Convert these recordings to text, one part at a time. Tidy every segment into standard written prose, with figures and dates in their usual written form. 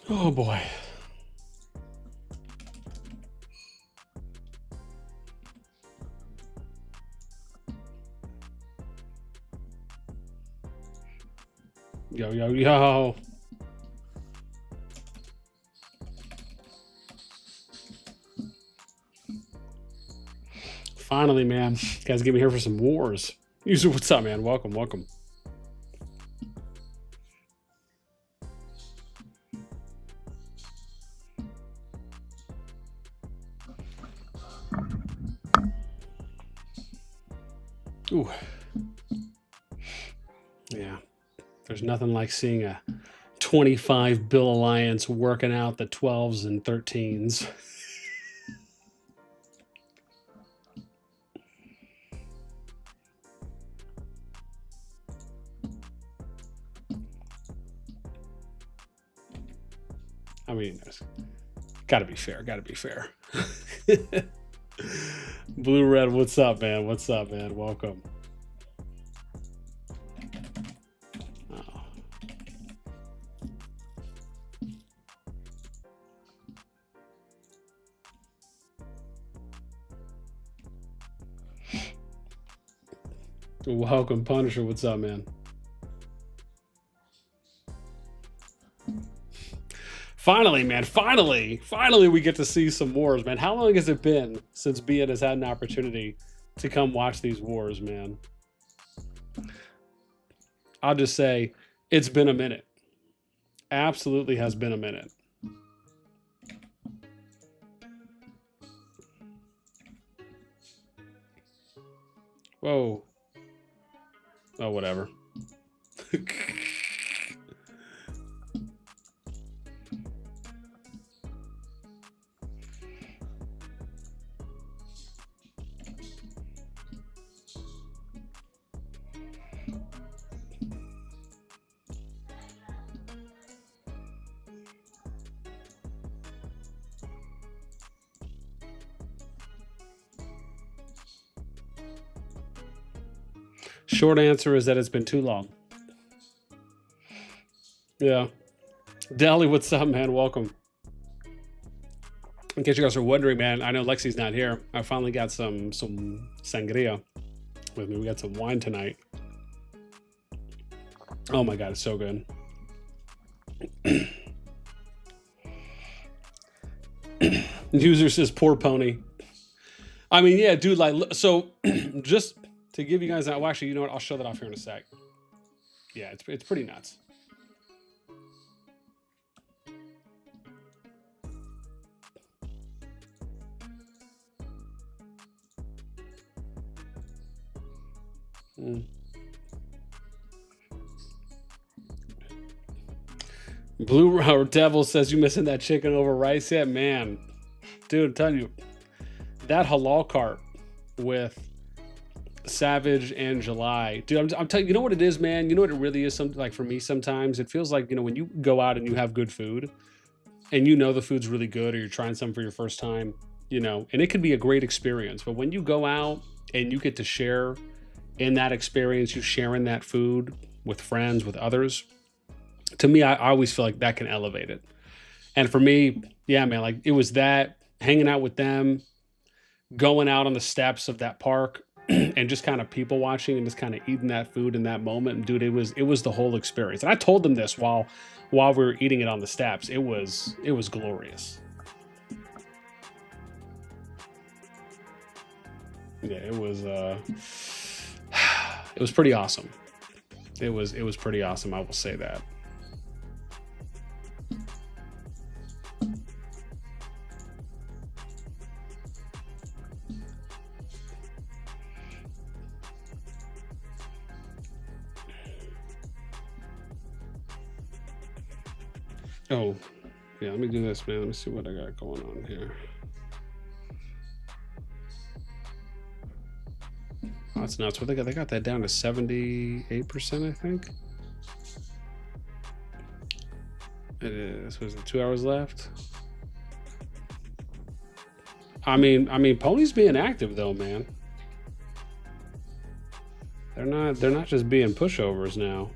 Oh boy. Yo, yo, yo. Finally, man. You guys get me here for some wars. User, what's up, man? Welcome, welcome. Ooh. Yeah. There's nothing like seeing a 25 bill alliance working out the 12s and 13s. I mean, gotta be fair. Gotta be fair. Blue Red, what's up, man? What's up, man? Welcome. Oh. Welcome, Punisher. What's up, man? Finally, man, finally we get to see some wars, man. How long has it been since Bean has had an opportunity to come watch these wars, man? I'll just say it's been a minute. Absolutely has been a minute. Whoa. Oh, whatever. Short answer is that it's been too long. Yeah. Deli, what's up, man? Welcome. In case you guys are wondering, man, I know Lexi's not here. I finally got some sangria with me. We got some wine tonight. Oh my God, it's so good. User says, poor pony. I mean, yeah, dude, like, so just to give you guys that, well, actually, you know what? I'll show that off here in a sec. Yeah, it's pretty nuts. Blue or Devil says you missing that chicken over rice yet? Man, dude, I'm telling you, that halal cart with Savage and July, dude, I'm telling you, you know what it is, man? You know what it really is? Something like for me, sometimes it feels like, you know, when you go out and you have good food and you know the food's really good or you're trying something for your first time, you know, and it could be a great experience. But when you go out and you get to share in that experience, you sharing that food with friends, with others, to me, I always feel like that can elevate it. And for me, yeah, man, like it was that hanging out with them, going out on the steps of that park and just kind of people watching and just kind of eating that food in that moment. And dude, it was the whole experience. And I told them this while we were eating it on the steps. It was glorious. Yeah, it was pretty awesome. It was pretty awesome, I will say that. Oh, yeah, let me do this, man. Let me see what I got going on here. Oh, that's nuts. What they got that down to 78%, I think. It is. Was it 2 hours left? I mean, Pony's being active though, man. They're not just being pushovers now.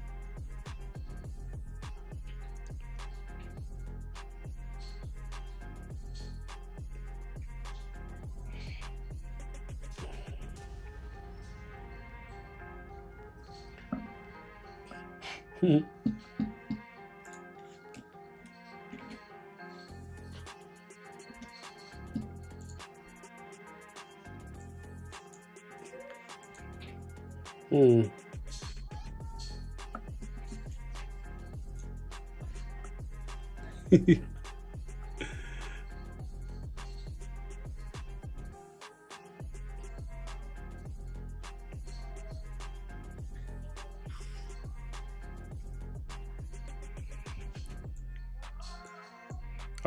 Oh,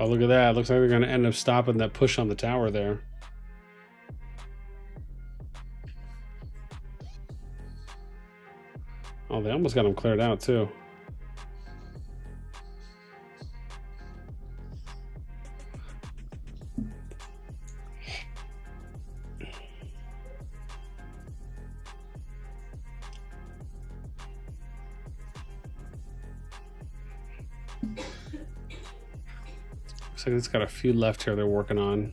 look at that. Looks like they're going to end up stopping that push on the tower there. Oh, they almost got him cleared out, too. Looks like it's got a few left here they're working on.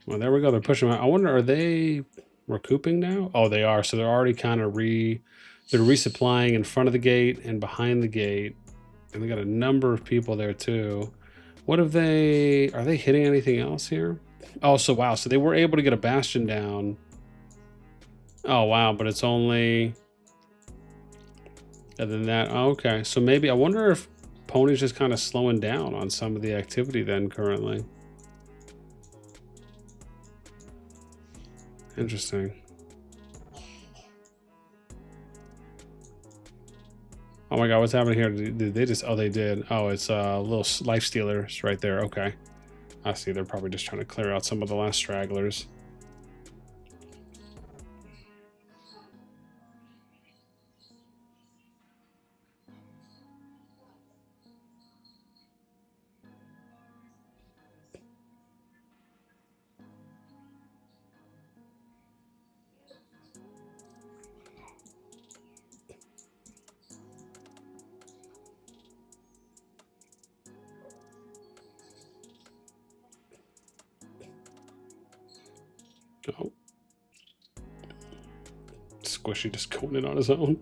Well, there we go. They're pushing out. I wonder, are they recouping now? Oh, they are. So they're already kind of they're resupplying in front of the gate and behind the gate. And they got a number of people there too. What have are they hitting anything else here? Oh, so wow. So they were able to get a bastion down. Oh, wow. But it's only, and then that, oh, okay. So maybe, I wonder if Pony's just kind of slowing down on some of the activity then currently. Interesting. Oh my God, what's happening here? Did they just, oh, they did. Oh, it's little life stealers right there. Okay. I see. They're probably just trying to clear out some of the last stragglers. Oh. Squishy just going in on his own.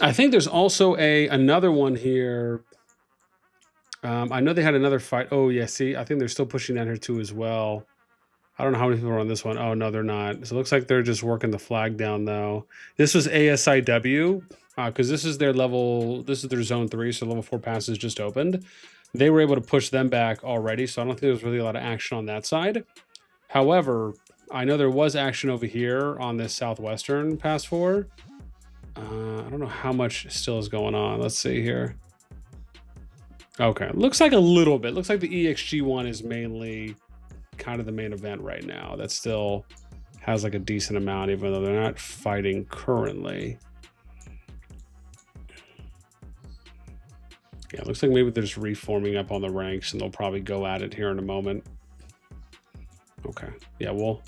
I think there's also another one here. I know they had another fight. Oh, yeah, see, I think they're still pushing down here too as well. I don't know how many people are on this one. Oh, no, they're not. So it looks like they're just working the flag down, though. This was ASIW, because this is their level, this is their zone 3, so level 4 passes just opened. They were able to push them back already, so I don't think there's really a lot of action on that side. However, I know there was action over here on this southwestern pass 4. I don't know how much still is going on. Let's see here. Okay, looks like a little bit. Looks like the EXG one is mainly kind of the main event right now. That still has like a decent amount, even though they're not fighting currently. Yeah, it looks like maybe they're just reforming up on the ranks, and they'll probably go at it here in a moment. Okay, yeah, we'll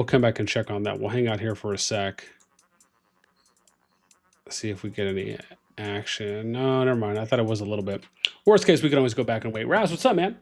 come back and check on that. We'll hang out here for a sec. See if we get any action. No, never mind. I thought it was a little bit. Worst case, we can always go back and wait. Raz, what's up, man?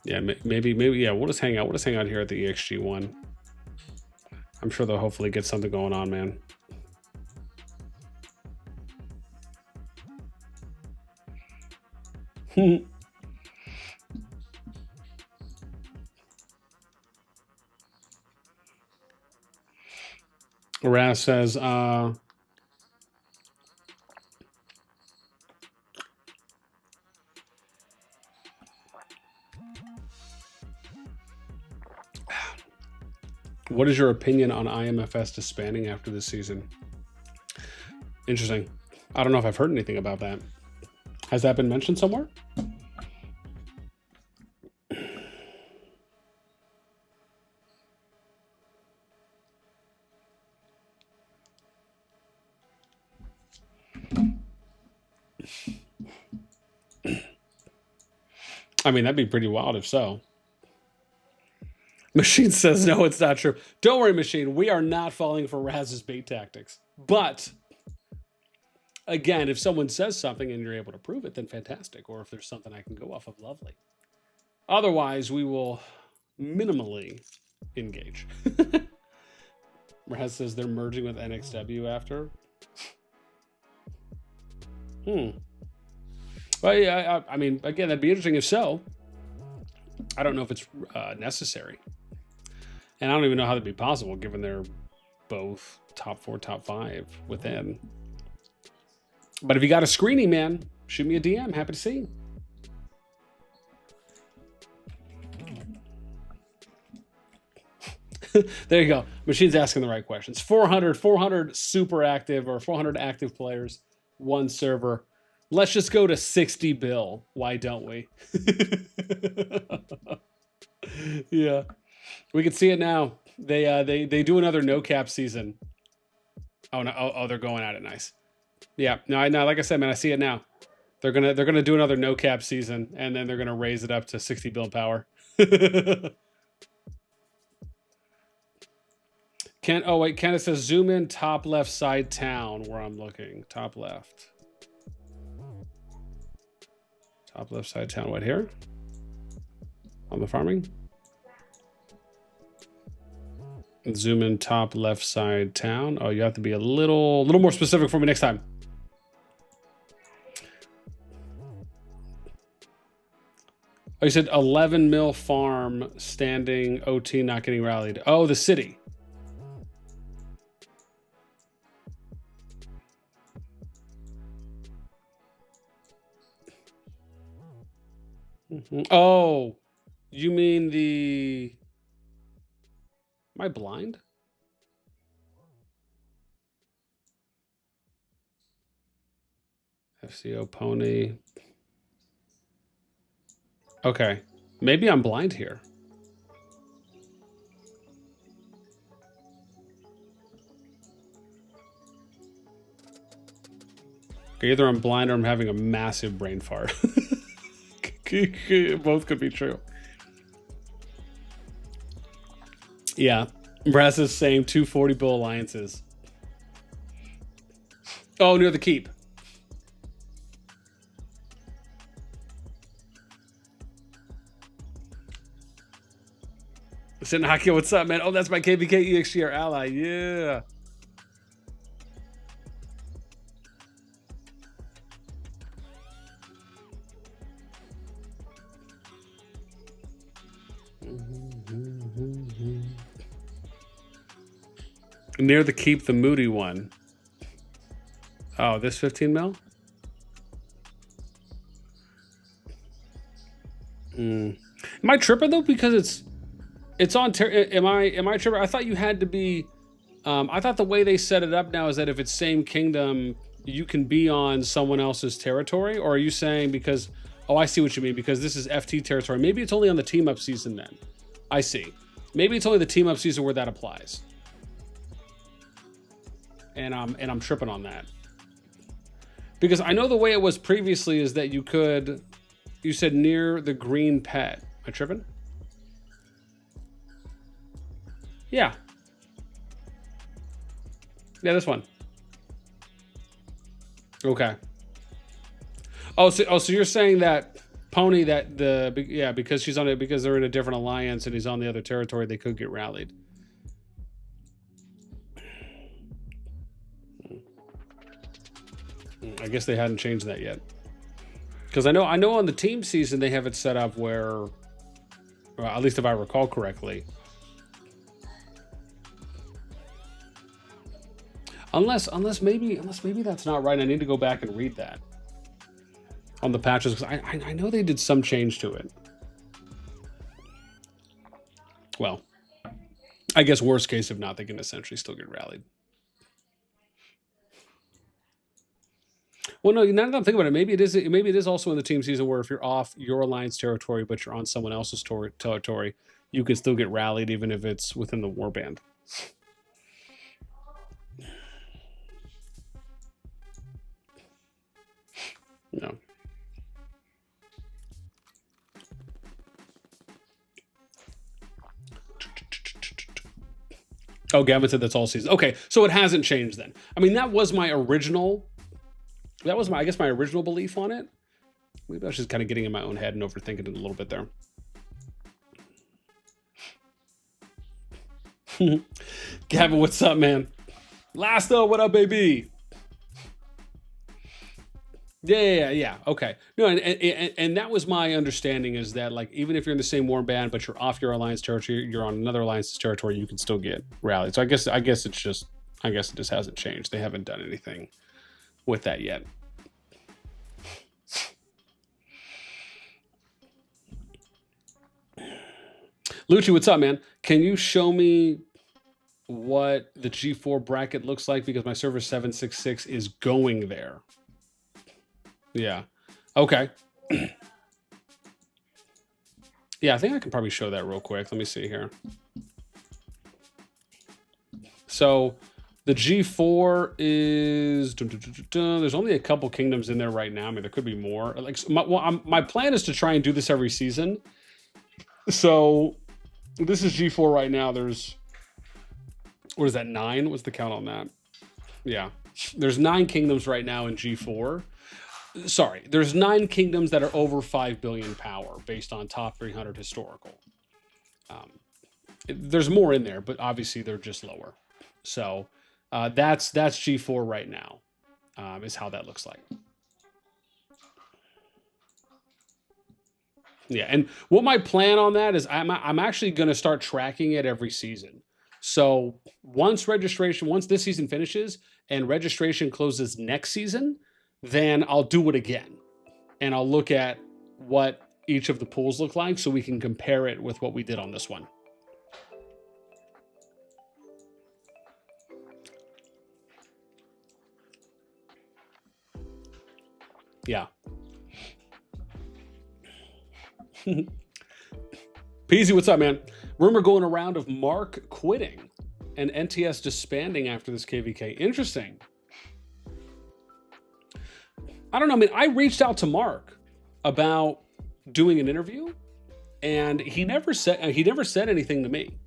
Yeah, maybe, yeah, we'll just hang out. We'll just hang out here at the EXG one. I'm sure they'll hopefully get something going on, man. Raz says, what is your opinion on IMFS disbanding after this season? Interesting. I don't know if I've heard anything about that. Has that been mentioned somewhere? I mean, that'd be pretty wild if so. Machine says, no, it's not true. Don't worry, Machine. We are not falling for Raz's bait tactics. But, again, if someone says something and you're able to prove it, then fantastic. Or if there's something I can go off of, lovely. Otherwise, we will minimally engage. Raz says they're merging with NXW after. Well, yeah, I mean, again, that'd be interesting if so. I don't know if it's necessary. And I don't even know how that'd be possible, given they're both top 4, top 5 within. But if you got a screening, man, shoot me a DM. Happy to see you. There you go. Machine's asking the right questions. 400 super active or 400 active players, 1 server. Let's just go to 60 bill. Why don't we? Yeah. We can see it now. They do another no cap season. Oh no! Oh, they're going at it. Nice. Yeah. No, like I said, man, I see it now. They're gonna do another no cap season, and then they're gonna raise it up to 60 bill power. Kenneth says zoom in top left side town where I'm looking. Top left. Top left side town, right here. On the farming. Zoom in top left side town. Oh, you have to be a little more specific for me next time. Oh, you said 11 mil farm standing OT not getting rallied. Oh, the city. Oh, you mean the... Am I blind? FCO Pony. Okay. Maybe I'm blind here. Either I'm blind or I'm having a massive brain fart. Both could be true. Yeah. Brass is saying 240 bill alliances. Oh, near the keep. Sinaki, what's up, man? Oh, that's my KvK EXG, our ally. Yeah. Near the keep, the moody one. Oh, this 15 mil? Am I tripping though? Because it's on. Am I tripping? I thought you had to be. I thought the way they set it up now is that if it's same kingdom, you can be on someone else's territory. Or are you saying because? Oh, I see what you mean. Because this is FT territory. Maybe it's only on the team up season then. I see. Maybe it's only the team up season where that applies. And I'm tripping on that. Because I know the way it was previously is that you said near the green pet. Am I tripping? Yeah. Yeah, this one. Okay. Oh, so you're saying that Pony because she's on it because they're in a different alliance and he's on the other territory, they could get rallied. I guess they hadn't changed that yet. Because I know on the team season they have it set up where, well, at least if I recall correctly, unless maybe that's not right. I need to go back and read that on the patches, because I know they did some change to it. Well, I guess worst case, if not, they can essentially still get rallied. Well, no, now that I'm thinking about it, maybe it is also in the team season where if you're off your alliance territory but you're on someone else's territory, you can still get rallied even if it's within the warband. No. Oh, Gavin said that's all season. Okay, so it hasn't changed then. I mean, that was my original. That was I guess my original belief on it. Maybe I was just kind of getting in my own head and overthinking it a little bit there. Gavin, what's up, man? Lasto, what up, baby? Yeah. Okay. No, and that was my understanding, is that like even if you're in the same warband but you're off your alliance territory, you're on another alliance's territory, you can still get rallied. So I guess it just hasn't changed. They haven't done anything with that yet. Lucci, what's up, man? Can you show me what the G4 bracket looks like, because my server 766 is going there? Yeah. Okay. Yeah, I think I can probably show that real quick. Let me see here. So the G4 is, there's only a couple kingdoms in there right now. I mean, there could be more. Like, my plan is to try and do this every season. So this is G4 right now. There's, what is that, 9? What's the count on that? Yeah. There's 9 kingdoms right now in G4. Sorry, there's 9 kingdoms that are over 5 billion power based on top 300 historical. There's more in there, but obviously they're just lower. So that's G4 right now, is how that looks like. Yeah, and what my plan on that is, I'm actually going to start tracking it every season. So once this season finishes and registration closes next season, then I'll do it again. And I'll look at what each of the pools look like so we can compare it with what we did on this one. Yeah. Peasy, what's up, man? Rumor going around of Mark quitting and NTS disbanding after this KvK. Interesting. I don't know. I mean, I reached out to Mark about doing an interview, and he never said anything to me.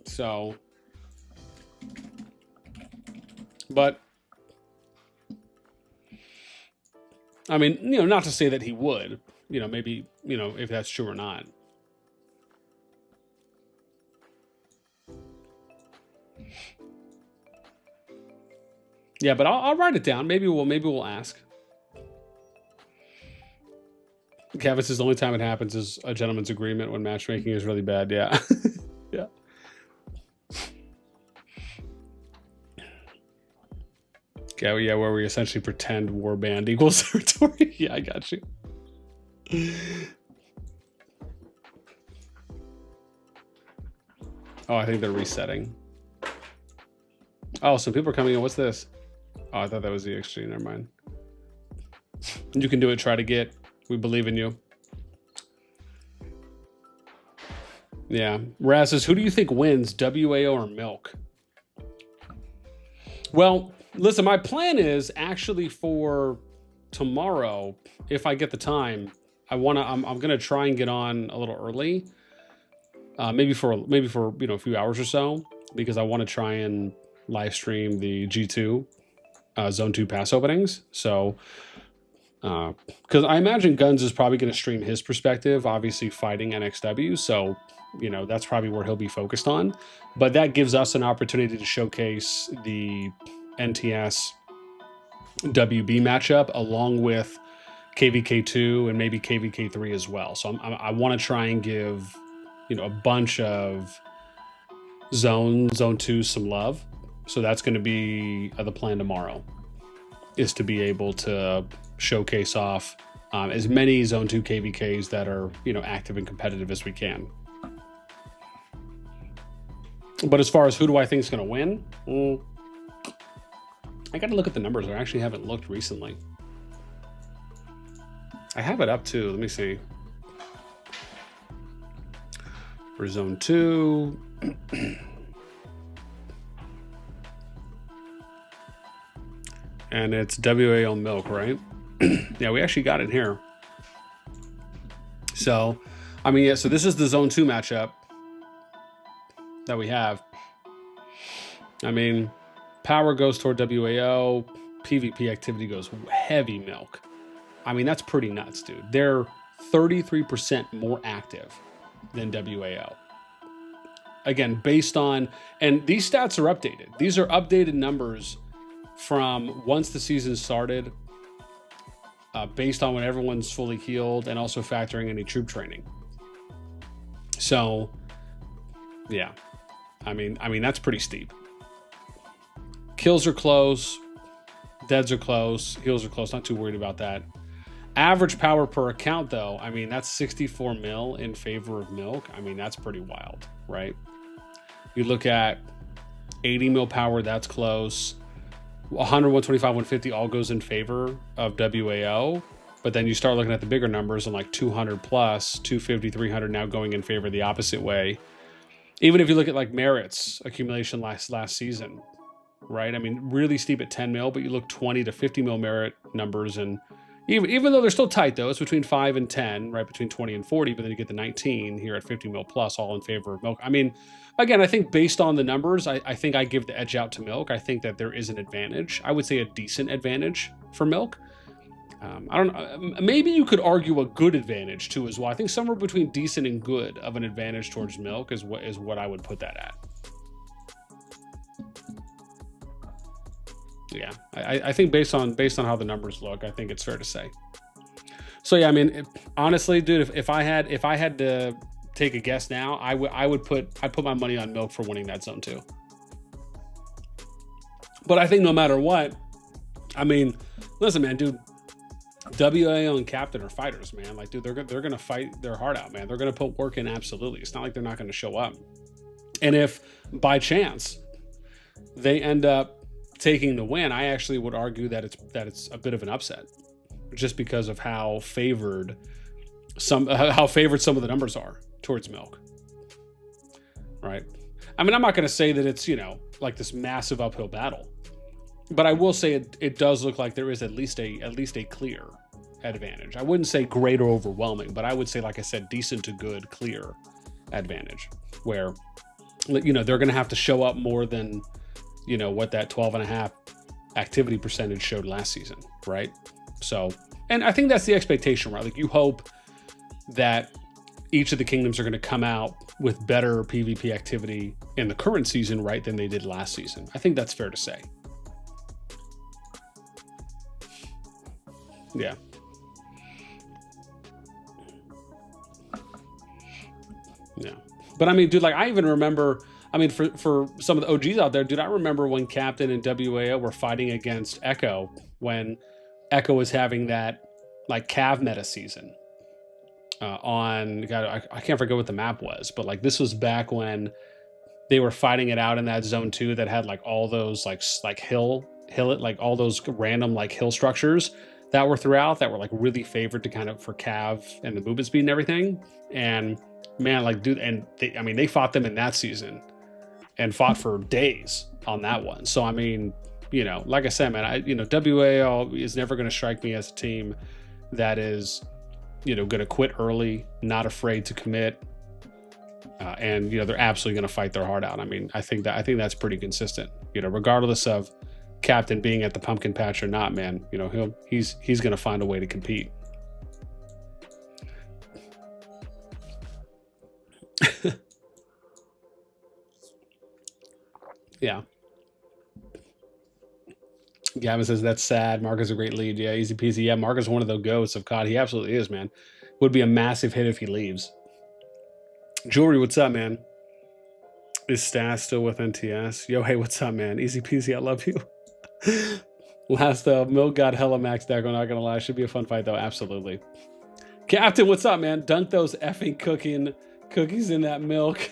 So, but I mean, not to say that he would, maybe, if that's true or not. Yeah, but I'll write it down. Maybe we'll ask. Kevin says the only time it happens is a gentleman's agreement when matchmaking is really bad. Yeah. Yeah. Yeah, where we essentially pretend warband equals territory. Yeah, I got you. Oh, I think they're resetting. Oh, some people are coming in. What's this? Oh, I thought that was the EXG. Never mind. You can do it. Try to get. We believe in you. Yeah. Raz says, who do you think wins, WAO or Milk? Well, listen, my plan is actually for tomorrow, if I get the time, I'm gonna try and get on a little early. Maybe for a few hours or so, because I want to try and live stream the G2 Zone 2 pass openings. So because I imagine Guns is probably going to stream his perspective, obviously fighting NXW, so that's probably where he'll be focused on. But that gives us an opportunity to showcase the NTS WB matchup, along with KvK2 and maybe KvK3 as well. So I want to try and give, you know, a bunch of zone 2 some love. So that's going to be the plan tomorrow, is to be able to showcase off as many zone 2 KvKs that are, you know, active and competitive as we can. But as far as who do I think is going to win, I got to look at the numbers. I actually haven't looked recently. I have it up too. Let me see. For zone 2. And it's WAL Milk, right? Yeah, we actually got it here. So, I mean, yeah, so this is the zone 2 matchup that we have. I mean, power goes toward WAO, PvP activity goes heavy Milk. I mean, that's pretty nuts, dude. They're 33% more active than WAO. Again, based on, and these stats are updated. These are updated numbers from once the season started, based on when everyone's fully healed and also factoring any troop training. So, yeah, I mean, that's pretty steep. Kills are close, deads are close, heals are close. Not too worried about that. Average power per account, though, I mean, that's 64 mil in favor of Milk. I mean, that's pretty wild, right? You look at 80 mil power, that's close. 100, 125, 150 all goes in favor of WAO. But then you start looking at the bigger numbers and like 200 plus, 250, 300 now going in favor the opposite way. Even if you look at like merits accumulation last season, right? I mean, really steep at 10 mil, but you look 20 to 50 mil merit numbers, and even though they're still tight though, it's between 5 and 10, right? Between 20 and 40, but then you get the 19 here at 50 mil plus, all in favor of Milk. I mean, again, I think based on the numbers, I think I give the edge out to Milk. I think that there is an advantage. I would say a decent advantage for Milk. I don't know. Maybe you could argue a good advantage too as well. I think somewhere between decent and good of an advantage towards Milk is what I would put that at. Yeah, I think based on how the numbers look, I think it's fair to say. So yeah, I mean, honestly, dude, if I had to take a guess now, I'd put my money on Milk for winning that zone 2. But I think no matter what, I mean, listen, man, dude, WAO and Captain are fighters, man. Like, dude, they're gonna fight their heart out, man. They're gonna put work in, absolutely. It's not like they're not gonna show up. And if by chance they end up taking the win, I actually would argue that it's a bit of an upset, just because of how favored some of the numbers are towards Milk, right? I mean, I'm not going to say that it's, you know, like this massive uphill battle, but I will say it does look like there is at least a clear advantage. I wouldn't say great or overwhelming, but I would say, like I said, decent to good, clear advantage, where, you know, they're going to have to show up more than, you know, what that 12.5 activity percentage showed last season, right? So, and I think that's the expectation, right? Like, you hope that each of the kingdoms are going to come out with better PvP activity in the current season, right, than they did last season. I think that's fair to say. Yeah. Yeah. But I mean, dude, like, I even remember, I mean, for some of the OGs out there, dude, I remember when Captain and WAO were fighting against Echo, when Echo was having that, like, Cav meta season. God, I can't forget what the map was, but like, this was back when they were fighting it out in that zone 2 that had like all those like hill like all those random like hill structures that were throughout that were like really favored to kind of for Cav and the movement speed and everything. And man, like, dude, and they fought them in that season and fought for days on that one. So I mean, you know, like I said, man, WAO is never going to strike me as a team that is, you know, going to quit early, not afraid to commit, and, you know, they're absolutely going to fight their heart out. I mean, I think that's pretty consistent, you know, regardless of Captain being at the pumpkin patch or not, man. You know, he's going to find a way to compete. Yeah. Gavin says that's sad. Mark is a great lead. Yeah, easy peasy. Yeah, Mark is one of the ghosts of COD. He absolutely is, man. Would be a massive hit if he leaves. Jewelry, what's up, man? Is Stas still with NTS? Yo, hey, what's up, man? Easy peasy, I love you. Last Milk got hella maxed out. I'm not gonna lie. Should be a fun fight though. Absolutely. Captain, what's up, man? Dunk those effing cookies in that milk.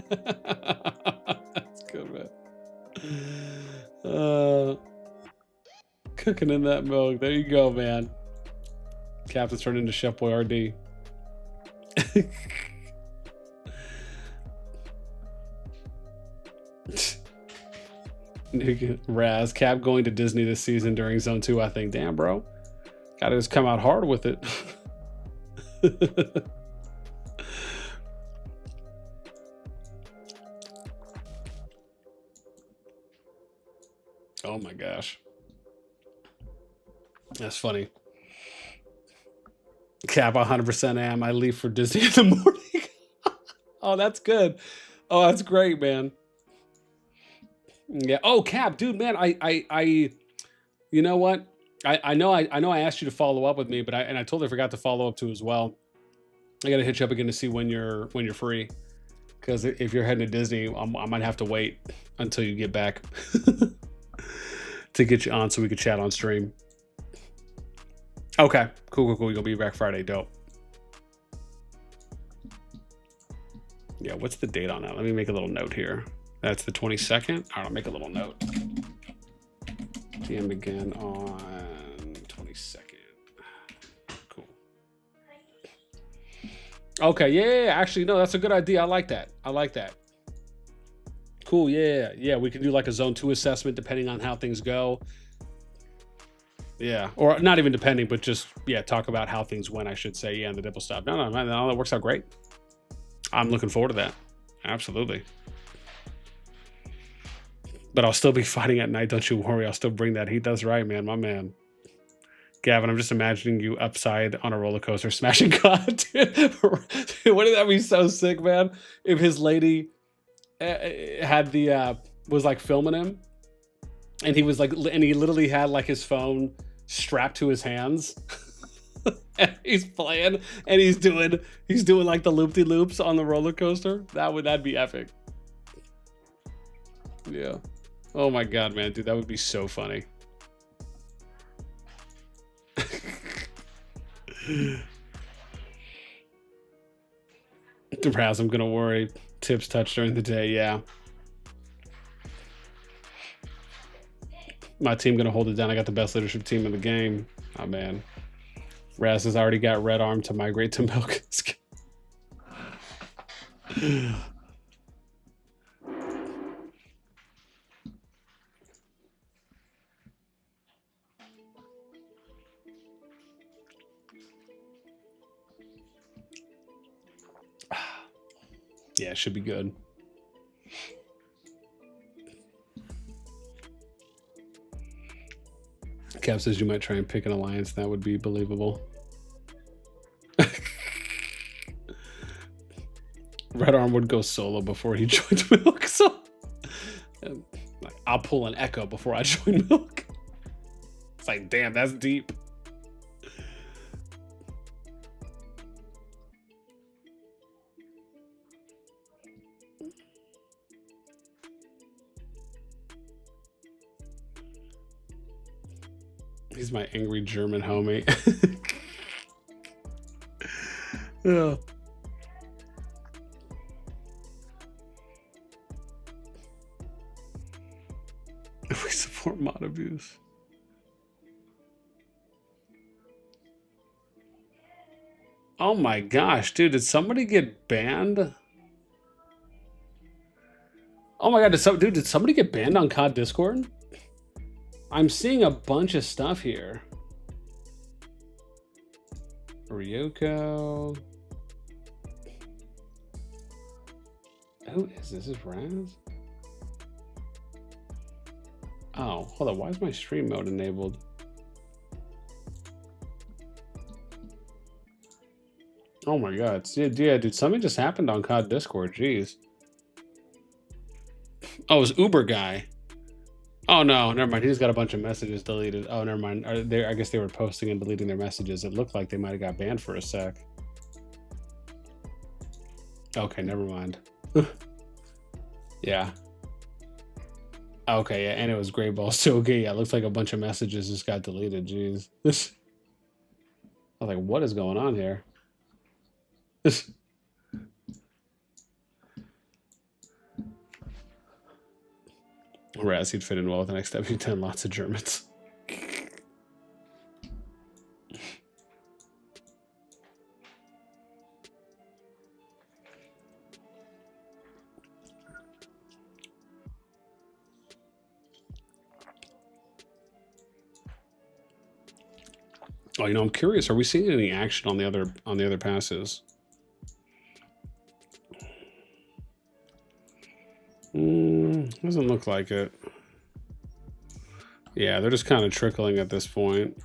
That's good, man. Cooking in that milk. There you go, man. Captain's turned into Chef Boyardee. Raz, Cap going to Disney this season during Zone 2, I think. Damn, bro. Gotta just come out hard with it. Oh my gosh. That's funny. Cap, 100% am. I leave for Disney in the morning. Oh, that's good. Oh, that's great, man. Yeah. Oh, Cap, dude, man. I you know what? I know I asked you to follow up with me, but I totally forgot to follow up too as well. I gotta hit you up again to see when you're free. Because if you're heading to Disney, I might have to wait until you get back to get you on so we could chat on stream. Okay, cool. You're gonna be back Friday, dope. Yeah, what's the date on that? Let me make a little note here. That's the 22nd. All right, I'll make a little note. DM again on 22nd. Cool. Okay, yeah. Actually, no, that's a good idea. I like that. Cool, yeah. We can do like a Zone 2 assessment depending on how things go. Yeah, or not even depending, but just, yeah, talk about how things went, I should say. Yeah, and the dipple stop. No, that works out great. I'm looking forward to that. Absolutely. But I'll still be fighting at night. Don't you worry. I'll still bring that heat. That's right, man. My man. Gavin, I'm just imagining you upside on a roller coaster smashing God. Dude, wouldn't that be so sick, man? If his lady had was like filming him, and he was like, and he literally had like his phone strapped to his hands. And he's playing, and he's doing like the loop-de-loops on the roller coaster. That'd be epic. Yeah. Oh my god, man, dude, that would be so funny. Perhaps I'm gonna worry. Tips touch during the day, yeah. My team gonna hold it down. I got the best leadership team in the game. Oh man. Raz has already got red arm to migrate to milk. Yeah, it should be good. Cap says you might try and pick an alliance. That would be believable. Red Arm would go solo before he joined Milk. So I'll pull an Echo before I join Milk. It's like, damn, that's deep. He's my angry German homie. Yeah. We support mod abuse. Oh my gosh, dude, did somebody get banned? Oh my god, did somebody get banned on COD Discord? I'm seeing a bunch of stuff here. Ryoko. Who is this? Is this Raz? Oh, hold on. Why is my stream mode enabled? Oh my god. Yeah, dude, something just happened on COD Discord. Jeez. Oh, it was Uber guy. Oh no, never mind. He just got a bunch of messages deleted. Oh, never mind. I guess they were posting and deleting their messages. It looked like they might have got banned for a sec. Okay, never mind. Yeah. Okay, yeah, and it was Gray Balls too. Okay, yeah, it looks like a bunch of messages just got deleted. Jeez. I was like, what is going on here? Whereas he'd fit in well with an XW10, lots of Germans. Oh, I'm curious. Are we seeing any action on the other passes? Doesn't look like it. Yeah, they're just kind of trickling at this point.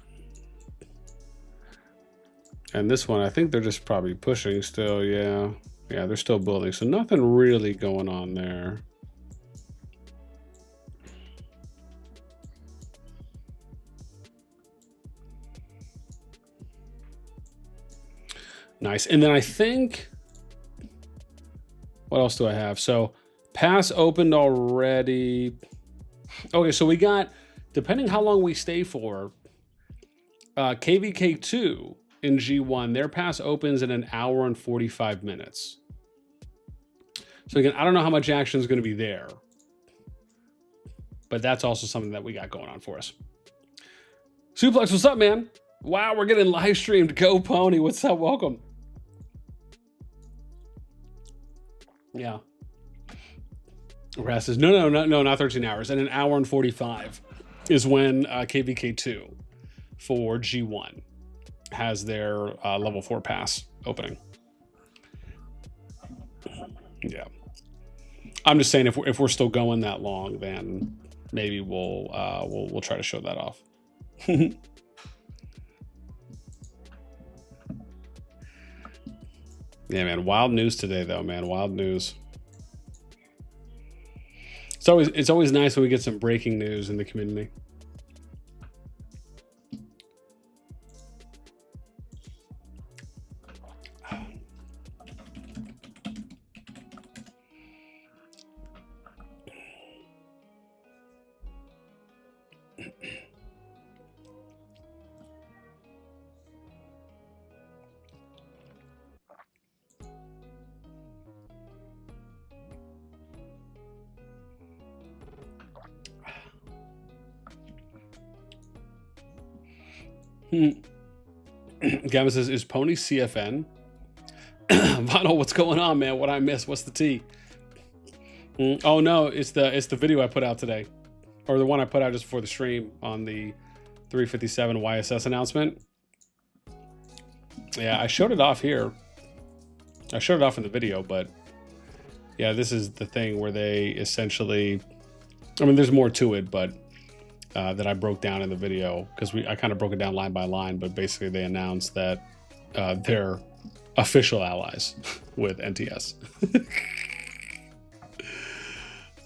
And this one, I think they're just probably pushing still. Yeah, they're still building. So nothing really going on there. Nice. And then I think, what else do I have? So pass opened already. Okay, so we got, depending how long we stay for, KvK2 in G1, their pass opens in 1 hour and 45 minutes. So again, I don't know how much action is going to be there, but that's also something that we got going on for us. Suplex, what's up, man? Wow, we're getting live streamed. Go Pony, what's up? Welcome. Yeah. Ras says, no, not 13 hours. And 1 hour and 45 is when KvK2 for G1 has their level 4 pass opening. Yeah. I'm just saying if we're still going that long, then maybe we'll try to show that off. Yeah, man. Wild news today, though, man. Wild news. It's always nice when we get some breaking news in the community. Gavin says, is Pony CFN? Vinyl, what's going on, man? What I missed? What's the tea? Oh no, it's the video I put out today, or the one I put out just before the stream on the 357 YSS announcement. Yeah, I showed it off here. I showed it off in the video, but yeah, this is the thing where they essentially, I mean, there's more to it, but that I broke down in the video, because I kind of broke it down line by line, but basically they announced that they're official allies with NTS.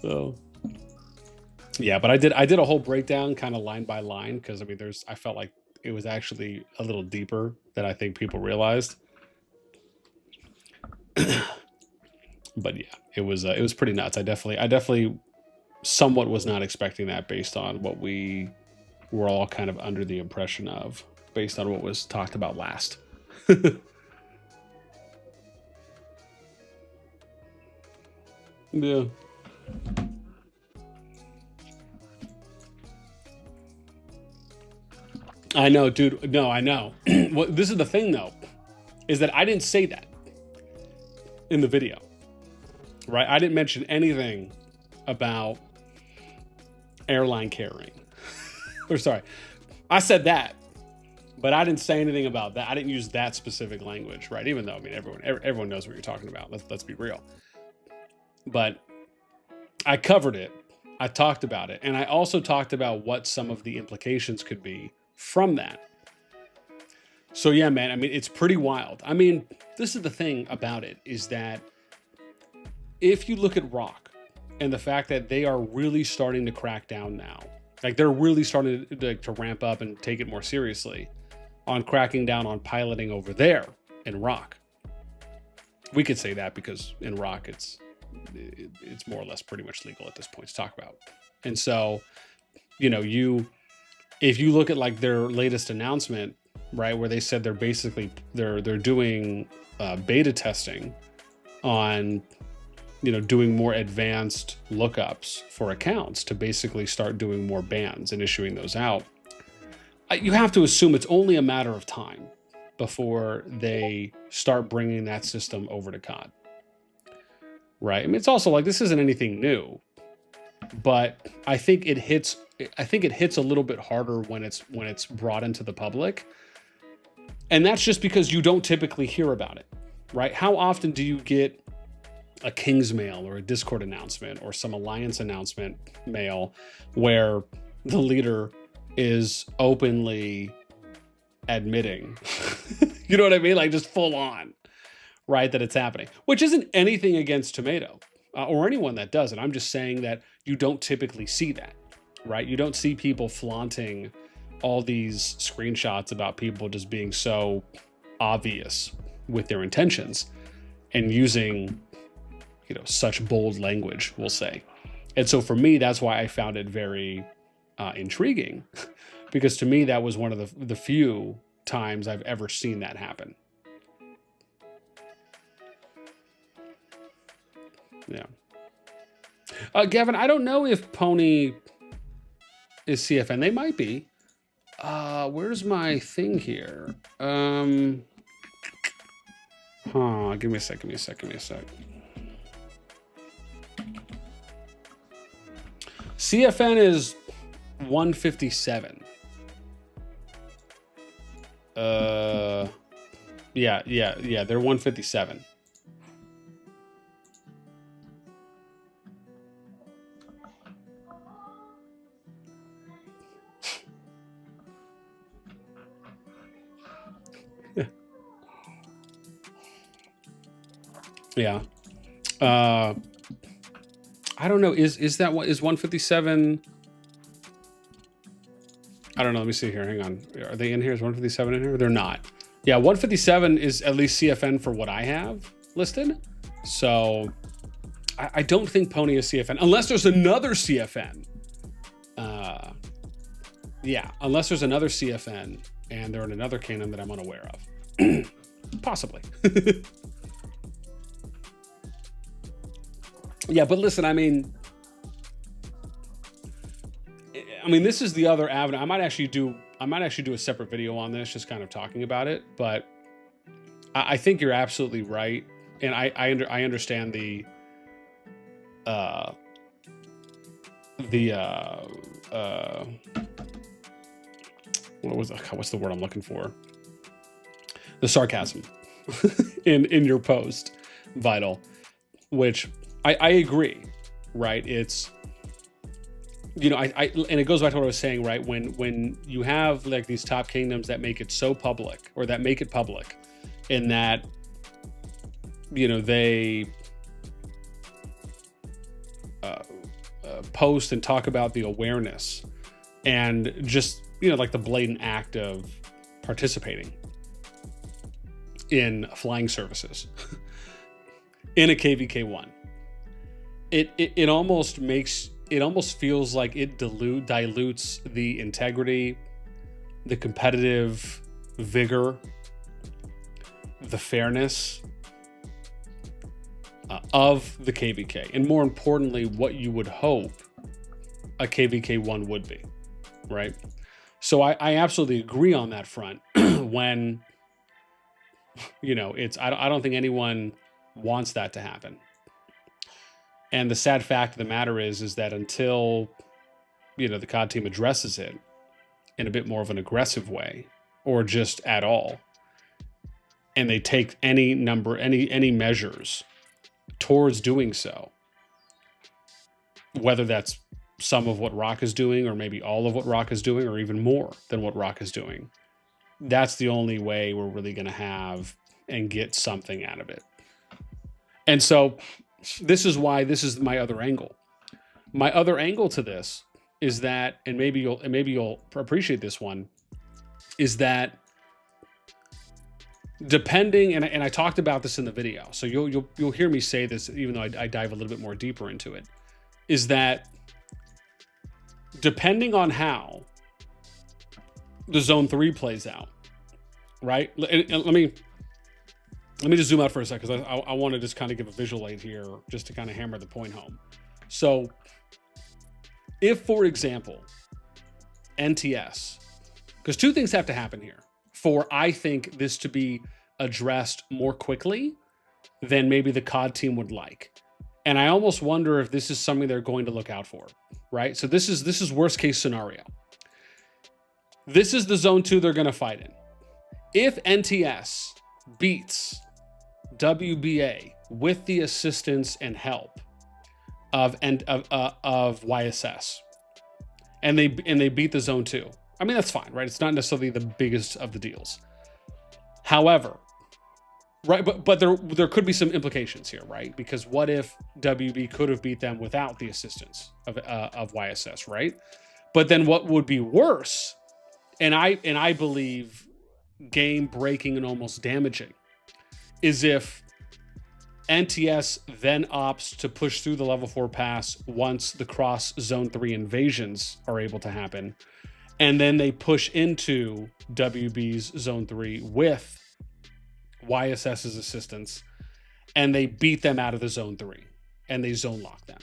So yeah, but I did a whole breakdown kind of line by line, because I mean I felt like it was actually a little deeper than I think people realized. But yeah, it was pretty nuts. I definitely somewhat was not expecting that, based on what we were all kind of under the impression of, based on what was talked about last. Yeah. I know, dude. No, I know. Well, this is the thing, though, is that I didn't say that in the video, right? I didn't mention anything about airline carrying. Or sorry, I said that, but I didn't say anything about that. I didn't use that specific language, right? Even though, I mean, everyone knows what you're talking about. Let's be real. But I covered it. I talked about it. And I also talked about what some of the implications could be from that. So yeah, man, I mean, it's pretty wild. I mean, this is the thing about it, is that if you look at Rock, and the fact that they are really starting to crack down now. Like they're really starting to ramp up and take it more seriously on cracking down on piloting over there in Rock. We could say that because in Rock it's more or less pretty much legal at this point to talk about. And so, you know, if you look at like their latest announcement, right, where they said they're basically they're doing beta testing on, you know, doing more advanced lookups for accounts to basically start doing more bans and issuing those out. You have to assume it's only a matter of time before they start bringing that system over to COD. Right? I mean, it's also like this isn't anything new, but I think it hits a little bit harder when it's brought into the public. And that's just because you don't typically hear about it, right? How often do you get a King's mail or a Discord announcement or some Alliance announcement mail where the leader is openly admitting, you know what I mean? Like just full on, right? That it's happening, which isn't anything against Tomato or anyone that does it. I'm just saying that you don't typically see that, right? You don't see people flaunting all these screenshots about people just being so obvious with their intentions and using, you know, such bold language, we'll say. And so for me, that's why I found it very intriguing, because to me, that was one of the few times I've ever seen that happen. Yeah. Gavin, I don't know if P0NY is CFN. They might be. Where's my thing here? Give me a sec. CFN is 157. Yeah, they're 157. Yeah. I don't know. Is that what is 157? I don't know. Let me see here. Hang on. Are they in here? Is 157 in here? They're not. Yeah, 157 is at least CFN for what I have listed. So I don't think P0NY is CFN unless there's another CFN. Yeah, unless there's another CFN and they're in another kingdom that I'm unaware of. Possibly. Yeah, but listen, I mean, this is the other avenue. I might actually do a separate video on this, just kind of talking about it. But I think you're absolutely right, and I understand what's the word I'm looking for? The sarcasm in your post, Vital, which I agree, right? It's, you know, and it goes back to what I was saying, right? When you have like these top kingdoms that make it so public, or that make it public, in that, you know, they post and talk about the awareness and just, you know, like the blatant act of participating in flying services in a KvK1. It almost feels like it dilutes the integrity, the competitive vigor, the fairness of the KvK, and more importantly, what you would hope a KvK1 would be, right? So I absolutely agree on that front. When, you know, I don't think anyone wants that to happen. And the sad fact of the matter is that until, you know, the COD team addresses it in a bit more of an aggressive way, or just at all, and they take any measures towards doing so, whether that's some of what Rock is doing, or maybe all of what Rock is doing, or even more than what Rock is doing, that's the only way we're really going to have and get something out of it. And so this is why this is my other angle, My other angle to this is that, and maybe you'll appreciate this one, is that depending, and I talked about this in the video, so you'll hear me say this, even though I dive a little bit more deeper into it, is that depending on how the Zone 3 plays out, right? And let me just zoom out for a second, because I want to just kind of give a visual aid here, just to kind of hammer the point home. So if, for example, NTS, because two things have to happen here for, I think, this to be addressed more quickly than maybe the COD team would like. And I almost wonder if this is something they're going to look out for, right? So this is worst case scenario. This is the Zone 2 they're going to fight in. If NTS beats WBA with the assistance and help of YSS, and they beat the Zone 2, I mean, that's fine, right? It's not necessarily the biggest of the deals. However, right, but there could be some implications here, right? Because what if WB could have beat them without the assistance of YSS, right? But then what would be worse, and I believe game breaking and almost damaging, is if NTS then opts to push through the level 4 pass once the cross Zone 3 invasions are able to happen, and then they push into WB's Zone 3 with YSS's assistance, and they beat them out of the Zone 3, and they zone lock them.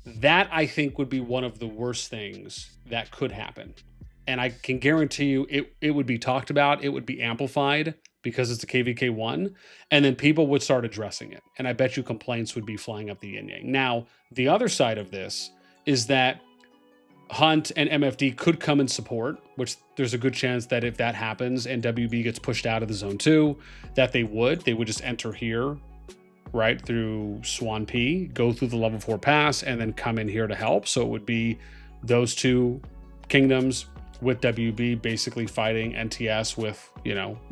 That, I think, would be one of the worst things that could happen. And I can guarantee you it would be talked about, it would be amplified, because it's a KvK1, and then people would start addressing it. And I bet you complaints would be flying up the yin-yang. Now, the other side of this is that Hunt and MFD could come and support, which there's a good chance that if that happens and WB gets pushed out of the Zone 2, that they would just enter here, right, through Swan P, go through the level 4 pass, and then come in here to help. So it would be those two kingdoms with WB basically fighting NTS with,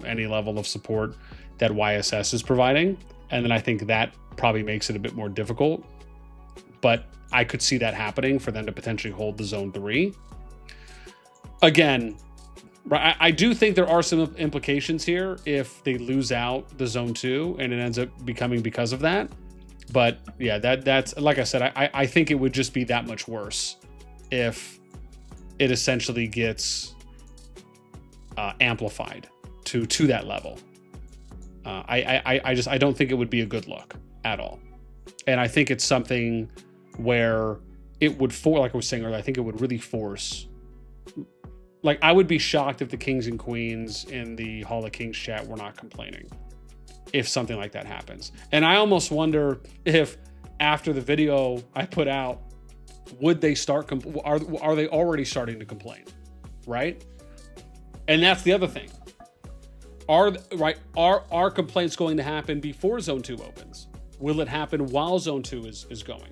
any level of support that YSS is providing. And then I think that probably makes it a bit more difficult. But I could see that happening for them to potentially hold the Zone 3. Again, I do think there are some implications here if they lose out the Zone 2 and it ends up becoming because of that. But yeah, that's like I said, I think it would just be that much worse if it essentially gets amplified to that level. I don't think it would be a good look at all. And I think it's something where it would, like I was saying earlier, I think it would really force, like, I would be shocked if the Kings and Queens in the Hall of Kings chat were not complaining if something like that happens. And I almost wonder if after the video I put out, would they start, are they already starting to complain, right? And that's the other thing. Are complaints going to happen before Zone 2 opens? Will it happen while Zone 2 is going?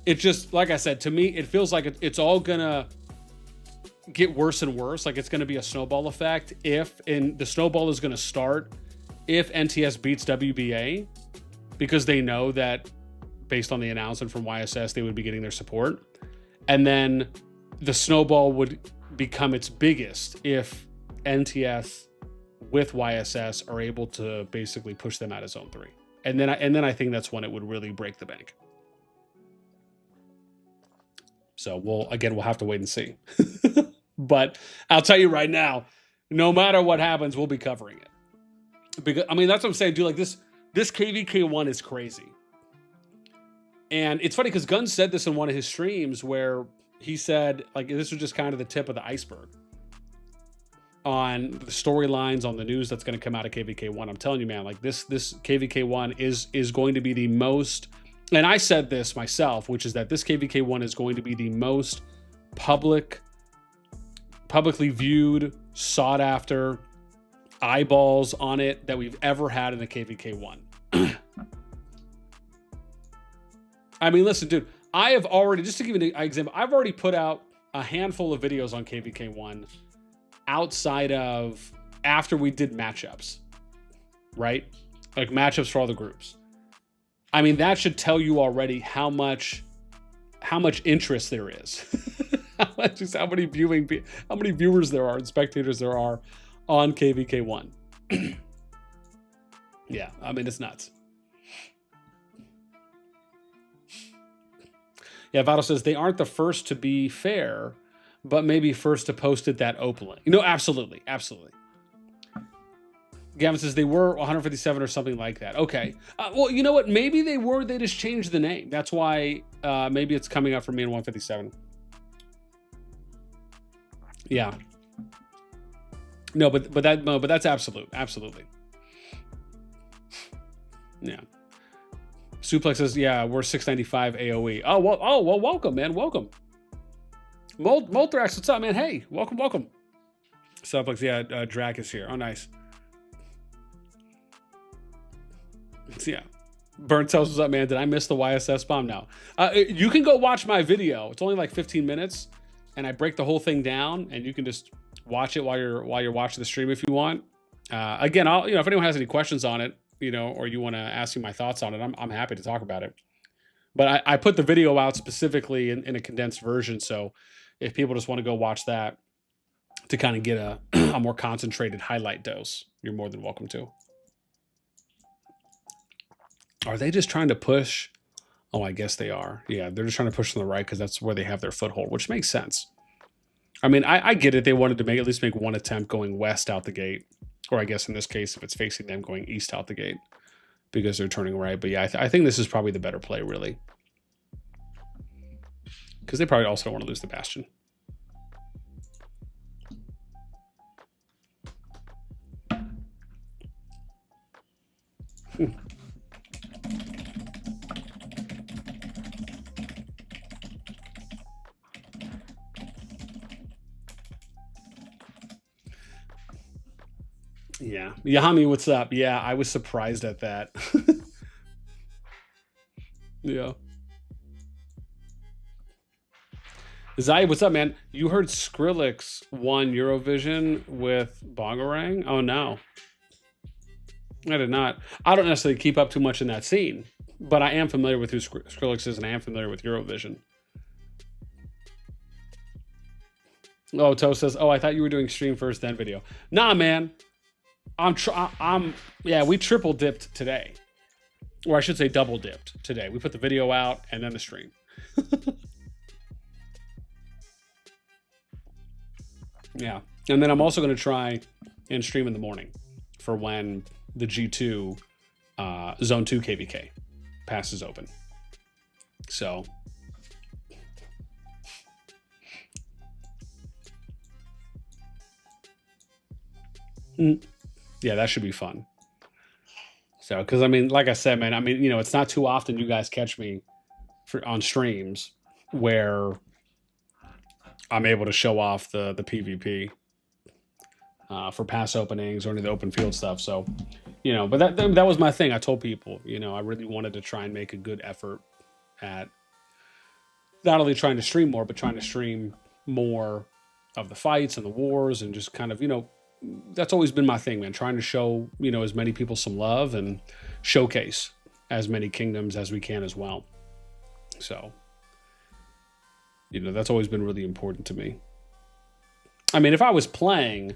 It just, like I said, to me, it feels like it's all gonna get worse and worse. Like it's gonna be a snowball effect and the snowball is gonna start if NTS beats WBA, because they know that based on the announcement from YSS, they would be getting their support. And then the snowball would become its biggest if NTS with YSS are able to basically push them out of Zone 3. And then I think that's when it would really break the bank. So we'll have to wait and see. But I'll tell you right now, no matter what happens, we'll be covering it. Because I mean, that's what I'm saying, dude. Like this KvK1 is crazy. And it's funny because Gunn said this in one of his streams where he said, like, this was just kind of the tip of the iceberg on the storylines on the news that's going to come out of KvK1. I'm telling you, man, like this KvK1 is going to be the most, and I said this myself, which is that this KvK1 is going to be the most publicly viewed, sought after, eyeballs on it that we've ever had in a KvK1. I mean, listen, dude, I have already, just to give you an example, I've already put out a handful of videos on KvK1 outside of after we did matchups, right? Like matchups for all the groups. I mean, that should tell you already how much how much interest there is. how many viewers there are and spectators there are on KvK1. Yeah, I mean, it's nuts. Yeah, Vado says they aren't the first to be fair, but maybe first to post it that openly. Absolutely. Gavin says they were 157 or something like that. Okay. Well, you know what? Maybe they were. They just changed the name. That's why maybe it's coming up for me in 157. Yeah. No, but that's absolutely. Yeah. Suplex says, yeah, we're 695 AOE. Oh, well, welcome, man. Welcome. Molthrax, what's up, man? Hey, welcome. Suplex, yeah, Drac is here. Oh, nice. Yeah. Burnt tells what's up, man. Did I miss the YSS bomb? No. You can go watch my video. It's only like 15 minutes, and I break the whole thing down, and you can just watch it while you're watching the stream if you want. Again, I'll if anyone has any questions on it, or you want to ask me my thoughts on it, I'm happy to talk about it. But I put the video out specifically in a condensed version, so if people just want to go watch that to kind of get a more concentrated highlight dose, you're more than welcome to. Are they just trying to push? Oh, I guess they are. Yeah, they're just trying to push on the right because that's where they have their foothold, which makes sense. I mean, I get it. They wanted to at least make one attempt going west out the gate. Or I guess in this case, if it's facing them, going east out the gate because they're turning right. But yeah, I think this is probably the better play, really. Because they probably also don't want to lose the Bastion. Yeah. Yahami, what's up? Yeah, I was surprised at that. Yeah. Zai, what's up, man? You heard Skrillex won Eurovision with Bongarang? Oh, no. I did not. I don't necessarily keep up too much in that scene, but I am familiar with who Skrillex is, and I am familiar with Eurovision. Oh, Toe says, oh, I thought you were doing stream first, then video. Nah, man. Yeah, we triple dipped today. Or I should say double dipped today. We put the video out and then the stream. Yeah. And then I'm also going to try and stream in the morning for when the G2 Zone 2 KvK passes open. So yeah, that should be fun. So, because I mean, like I said, man, I mean, it's not too often you guys catch me on streams where I'm able to show off the PvP for pass openings or any of the open field stuff. So, but that was my thing. I told people, I really wanted to try and make a good effort at not only trying to stream more, but trying to stream more of the fights and the wars and just kind of, that's always been my thing, man. Trying to show, as many people some love and showcase as many kingdoms as we can as well. So, that's always been really important to me. I mean, if I was playing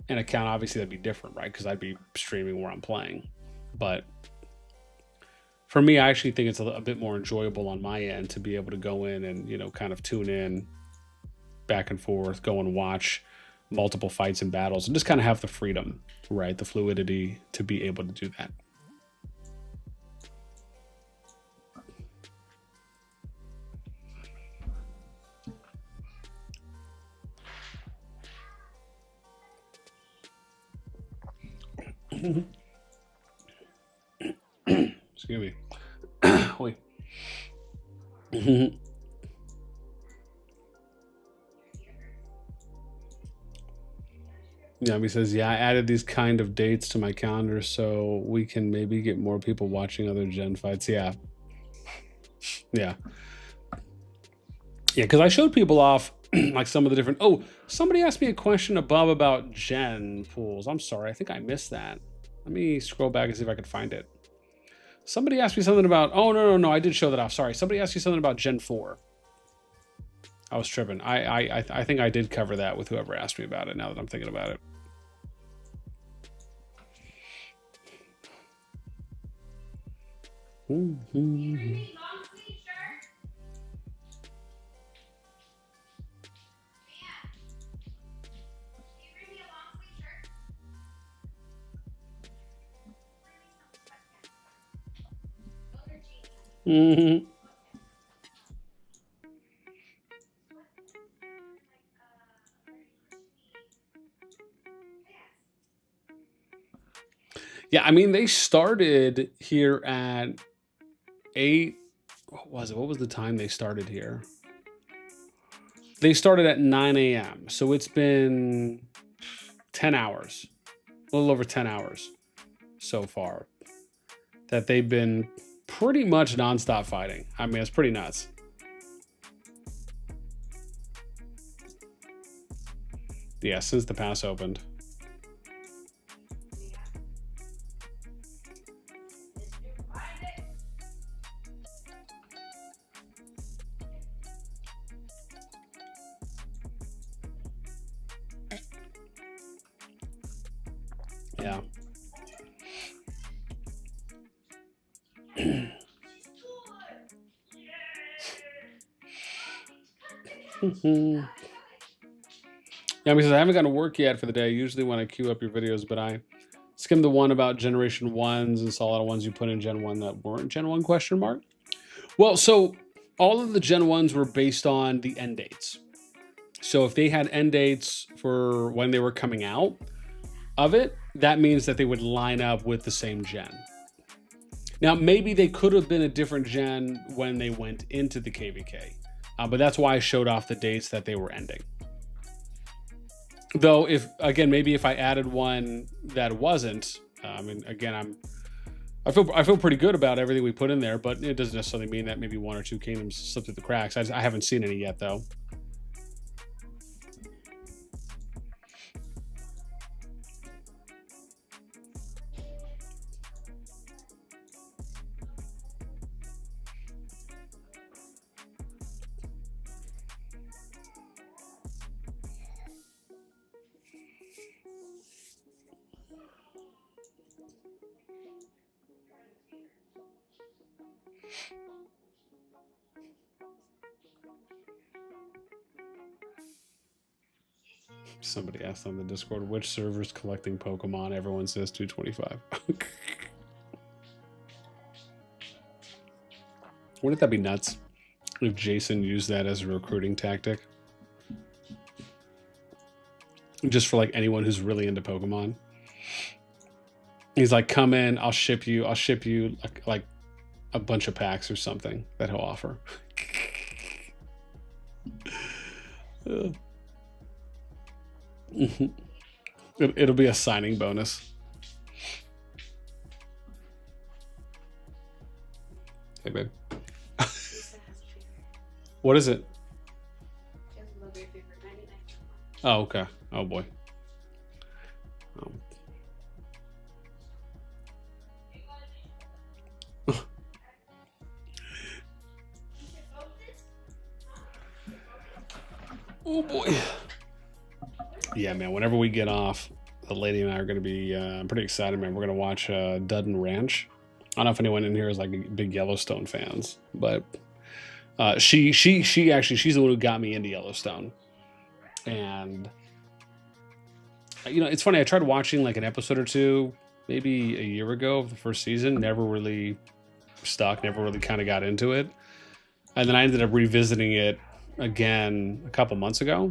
an account, obviously that'd be different, right? Because I'd be streaming where I'm playing. But for me, I actually think it's a bit more enjoyable on my end to be able to go in and, kind of tune in back and forth, go and watch multiple fights and battles and just kind of have the freedom, right? The fluidity to be able to do that. Excuse me. Wait. Yeah, he says, yeah, I added these kind of dates to my calendar so we can maybe get more people watching other gen fights. Yeah. Yeah. Yeah, because I showed people off like some of the different... Oh, somebody asked me a question above about gen pools. I'm sorry, I think I missed that. Let me scroll back and see if I can find it. Somebody asked me something about... Oh, no, I did show that off. Sorry. Somebody asked you something about Gen 4. I was tripping. I think I did cover that with whoever asked me about it, now that I'm thinking about it. Mm-hmm. Yeah, I mean, they started here at 8. What was it? What was the time they started here? They started at 9 a.m. So it's been 10 hours, a little over 10 hours so far that they've been pretty much nonstop fighting. I mean, it's pretty nuts. Yeah, since the pass opened. Yeah. Yeah, because I haven't gotten to work yet for the day. Usually when I queue up your videos, but I skimmed the one about Generation 1s and saw a lot of ones you put in Gen 1 that weren't Gen 1 question mark. Well, so all of the Gen 1s were based on the end dates. So if they had end dates for when they were coming out of it, that means that they would line up with the same gen. Now, maybe they could have been a different gen when they went into the KvK, but that's why I showed off the dates that they were ending. Though, maybe if I added one that wasn't, I mean, again, I feel pretty good about everything we put in there, but it doesn't necessarily mean that maybe 1 or 2 kingdoms slipped through the cracks. I haven't seen any yet, though. Somebody asked on the Discord, which server's collecting Pokemon? Everyone says 225. Wouldn't that be nuts if Jason used that as a recruiting tactic? Just for like anyone who's really into Pokemon. He's like, come in, I'll ship you like a bunch of packs or something that he'll offer. It'll be a signing bonus. Hey, babe. What is it? Oh, okay. Oh, boy. Oh, boy. Yeah, man, whenever we get off, the lady and I are going to be, I'm pretty excited, man. We're going to watch Dudden Ranch. I don't know if anyone in here is like big Yellowstone fans, but she's the one who got me into Yellowstone. And, you know, it's funny. I tried watching like an episode or two, maybe a year ago of the first season, never really stuck, never really kind of got into it. And then I ended up revisiting it again a couple months ago.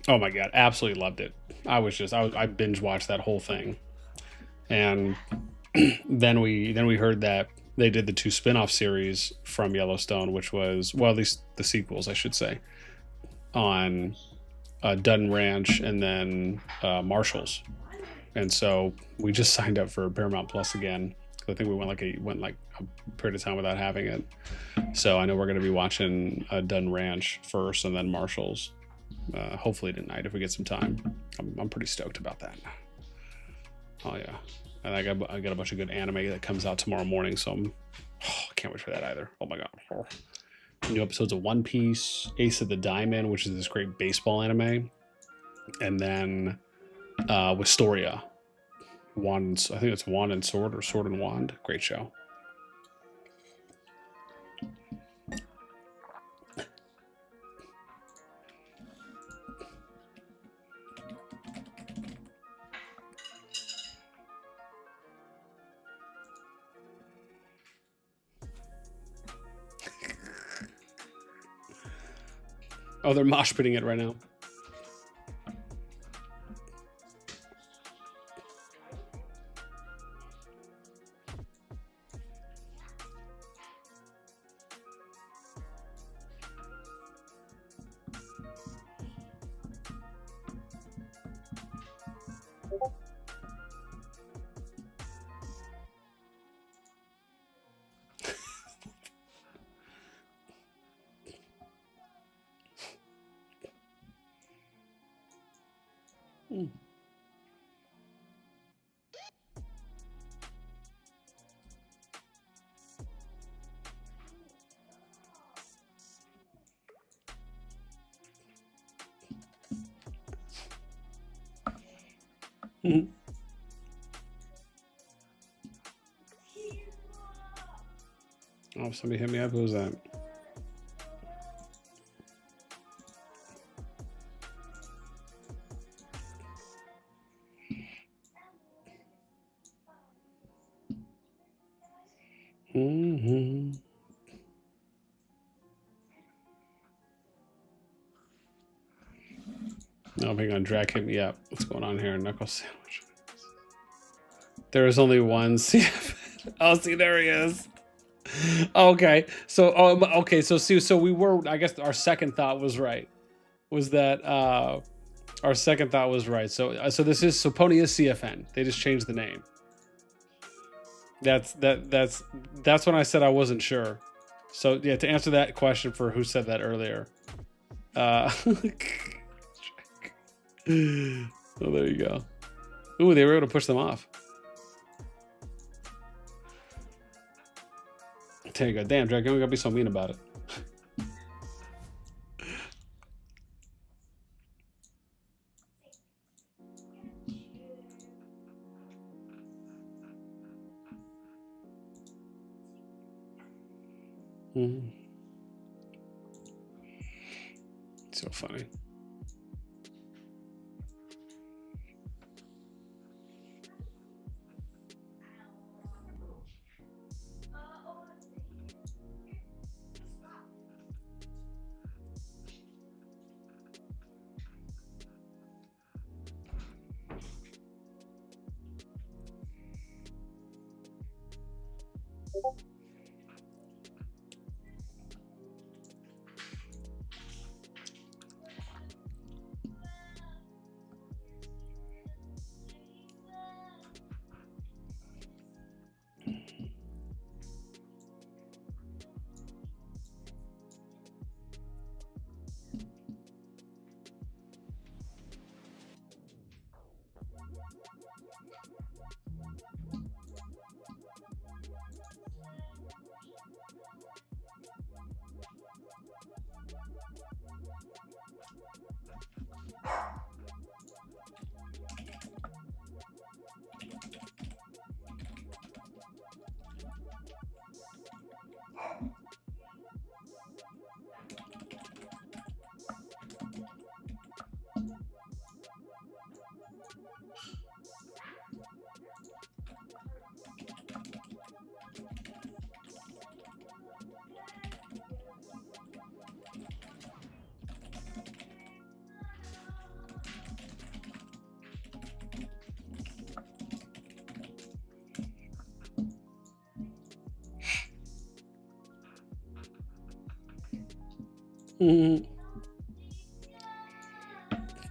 Oh my God, absolutely loved it. I binge watched that whole thing. And then we heard that they did the 2 spin-off series from Yellowstone, which was, well, at least the sequels, I should say, on Dudden Ranch and then Marshall's. And so we just signed up for Paramount Plus again. I think we went like a period of time without having it. So I know we're going to be watching Dudden Ranch first and then Marshall's. Hopefully tonight if we get some time. I'm pretty stoked about that. Oh yeah, and I got a bunch of good anime that comes out tomorrow morning, so I can't wait for that either. Oh my God. new episodes of One Piece, Ace of the Diamond, which is this great baseball anime, and then Wistoria, Wand. I think it's Wand and Sword or Sword and Wand. Great show. Oh, they're mosh pitting it right now. Oh, somebody hit me up. Who was that? No, hang on. Drag hit me up. What's going on here? Knuckle sandwich. There is only one CF. Oh, see, there he is. Okay. So, okay. So, see, so we were, I guess our second thought was right. Was that, our second thought was right. So this is, so P0NY is CFN. They just changed the name. That's when I said I wasn't sure. So yeah, to answer that question for who said that earlier. Oh, there you go. Ooh, they were able to push them off. There you go. Damn, Drag, you don't gotta be so mean about it. So funny.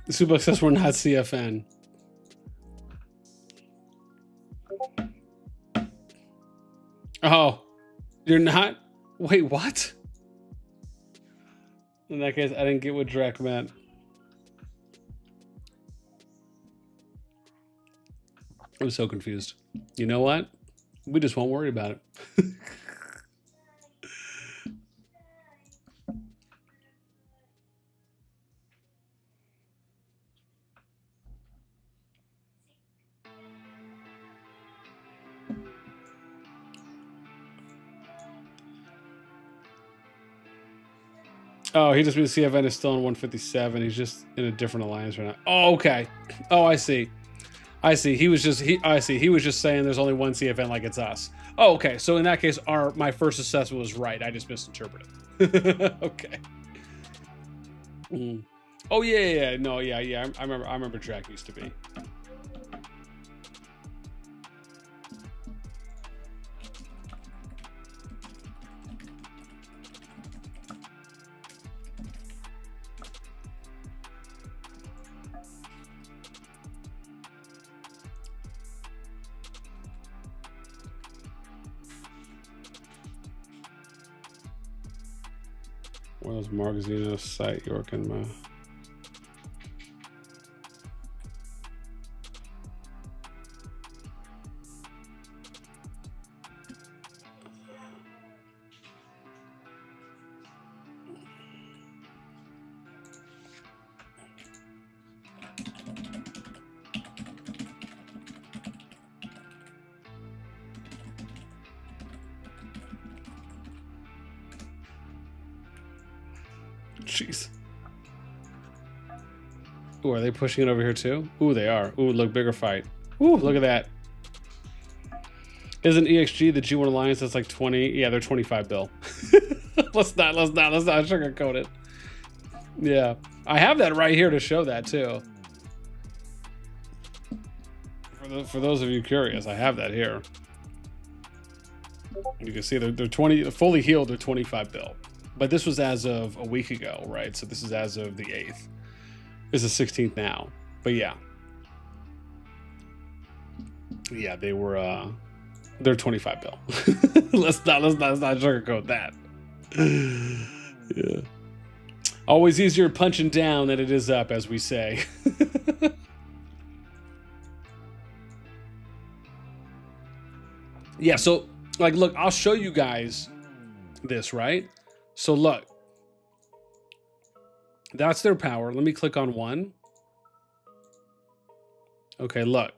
The Suplex says we're not CFN. Oh, you're not? Wait, what? In that case, I didn't get what Drek meant. I'm so confused. You know what? We just won't worry about it. Oh, he just means CFN is still in 157. He's just in a different alliance right now. Oh, okay. Oh, I see. I see. He was just He was just saying there's only one CFN like it's us. Oh, okay. So in that case, my first assessment was right. I just misinterpreted. Okay. Oh yeah. No, yeah. I remember Jack used to be. What was Margazino's site York and my jeez. Ooh, are they pushing it over here too? Ooh, they are. Ooh, look, bigger fight. Ooh, look at that. Isn't EXG the G1 Alliance that's like 20? Yeah, they're 25 bill. let's not sugarcoat it. Yeah. I have that right here to show that too. For those of you curious, I have that here. You can see they're 20 fully healed, they're 25 bill. But this was as of a week ago, right? So this is as of the 8th. This is 16th now. But yeah. Yeah, they were they're 25 bill. let's not sugarcoat that. Yeah. Always easier punching down than it is up, as we say. Yeah, so like look, I'll show you guys this, right? So look. That's their power. Let me click on one. Okay, look.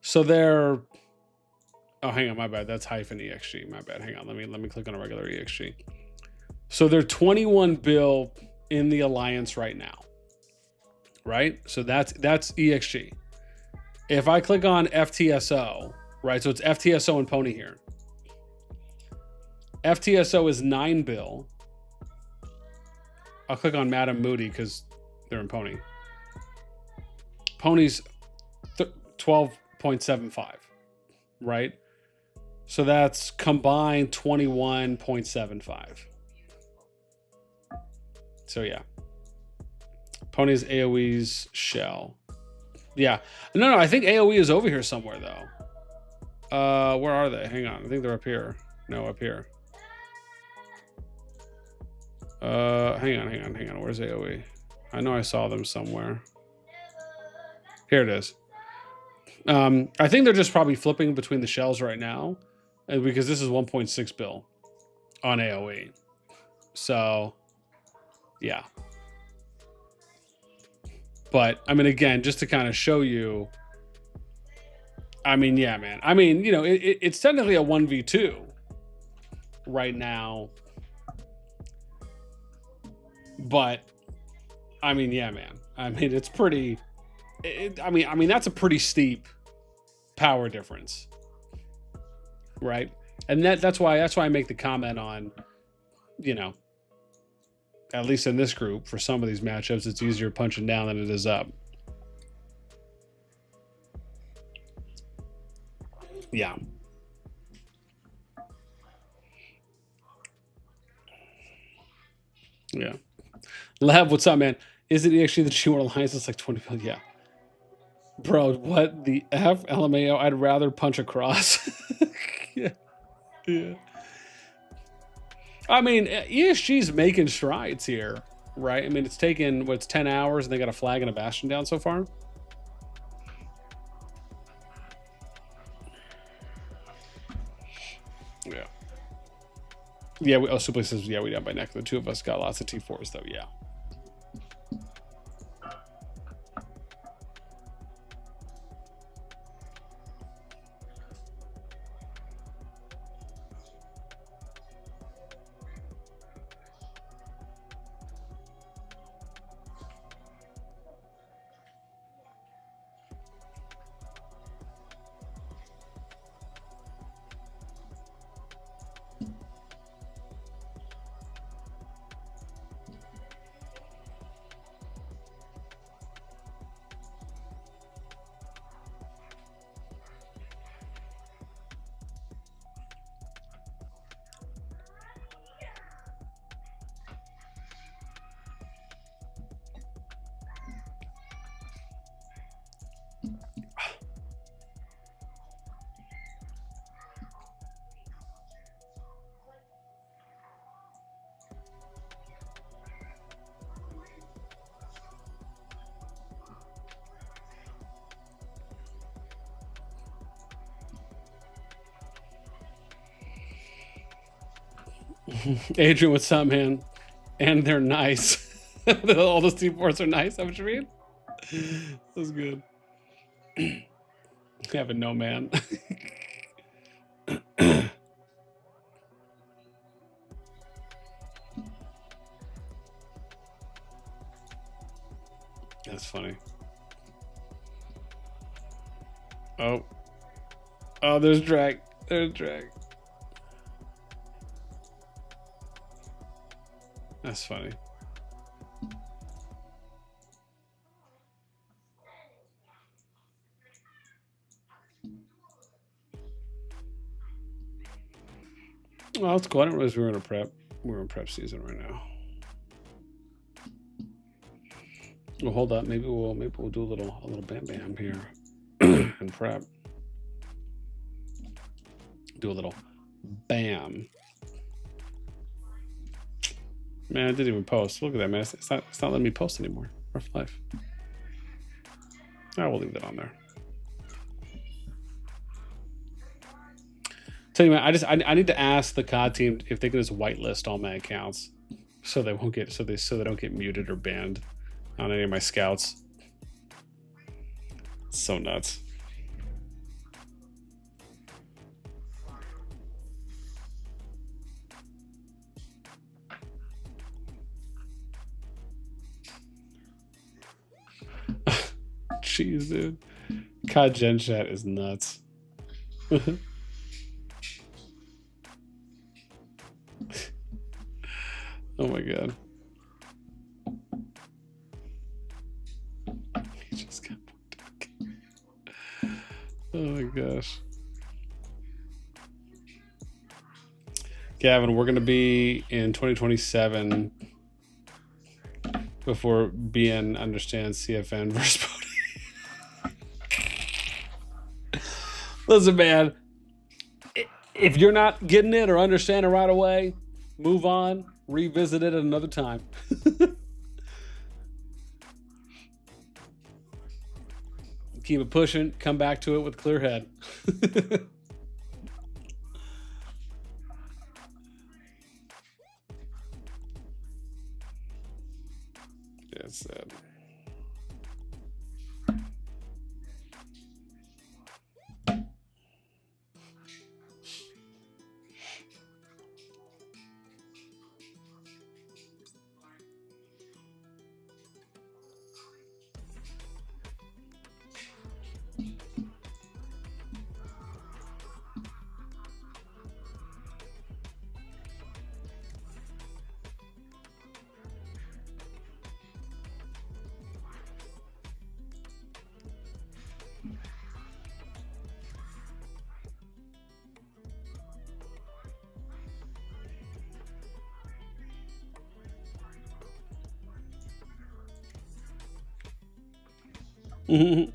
So they're oh, hang on, my bad. That's hyphen EXG. My bad. Hang on. Let me click on a regular EXG. So they're 21 bill in the alliance right now. Right? So that's EXG. If I click on FTS0, right? So it's FTS0 and Pony here. FTS0 is 9 bill. I'll click on Madam Moody because they're in Pony. Pony's 12.75, right? So that's combined 21.75. So yeah. Pony's AoE's shell. Yeah. No, I think AoE is over here somewhere though. Where are they? Hang on. I think they're up here. No, up here. Hang on. Where's AoE? I know I saw them somewhere. Here it is. I think they're just probably flipping between the shells right now, because this is 1.6 bill on AoE. So, yeah. But I mean, again, just to kind of show you. I mean, yeah, man. I mean, you know, it's technically a 1v2 right now. But I mean, yeah, man. I mean, it's pretty. I mean, that's a pretty steep power difference, right? And that's why I make the comment on, you know, at least in this group, for some of these matchups, it's easier punching down than it is up. Yeah. Yeah. Lev, what's up, man? Is it actually the G1 Alliance? It's like 20 billion. Yeah. Bro, what the F? LMAO, I'd rather punch across. Yeah. Yeah. I mean, ESG's making strides here, right? I mean, it's taken, what's 10 hours and they got a flag and a bastion down so far? Yeah. Yeah, Suplex says, yeah, we down by neck. The two of us got lots of T4s, though, yeah. Adrian, what's up, man? And they're nice. All those T4s are nice. That what you mean? That's good. Yeah, but no, man. That's funny. Oh. Oh, there's drag. There's drag. That's funny. Well, it's cool. I didn't realize we were in a prep. We're in prep season right now. Well, hold up. Maybe we'll do a little bam bam here in prep. Do a little bam. Man, I didn't even post. Look at that, man. It's not letting me post anymore. Rough life. I will leave that on there. Tell you, man, I need to ask the COD team if they can just whitelist all my accounts, so they won't get so they don't get muted or banned on any of my scouts. It's so nuts. Jeez, dude. COD Gen Chat is nuts. Oh my god. He just got oh my gosh. Gavin, we're gonna be in 2027 before BN understands CFN versus Pony. Listen, man, if you're not getting it or understanding right away, move on, revisit it at another time. Keep it pushing, come back to it with a clear head. Yeah, it's sad. Mm-hmm.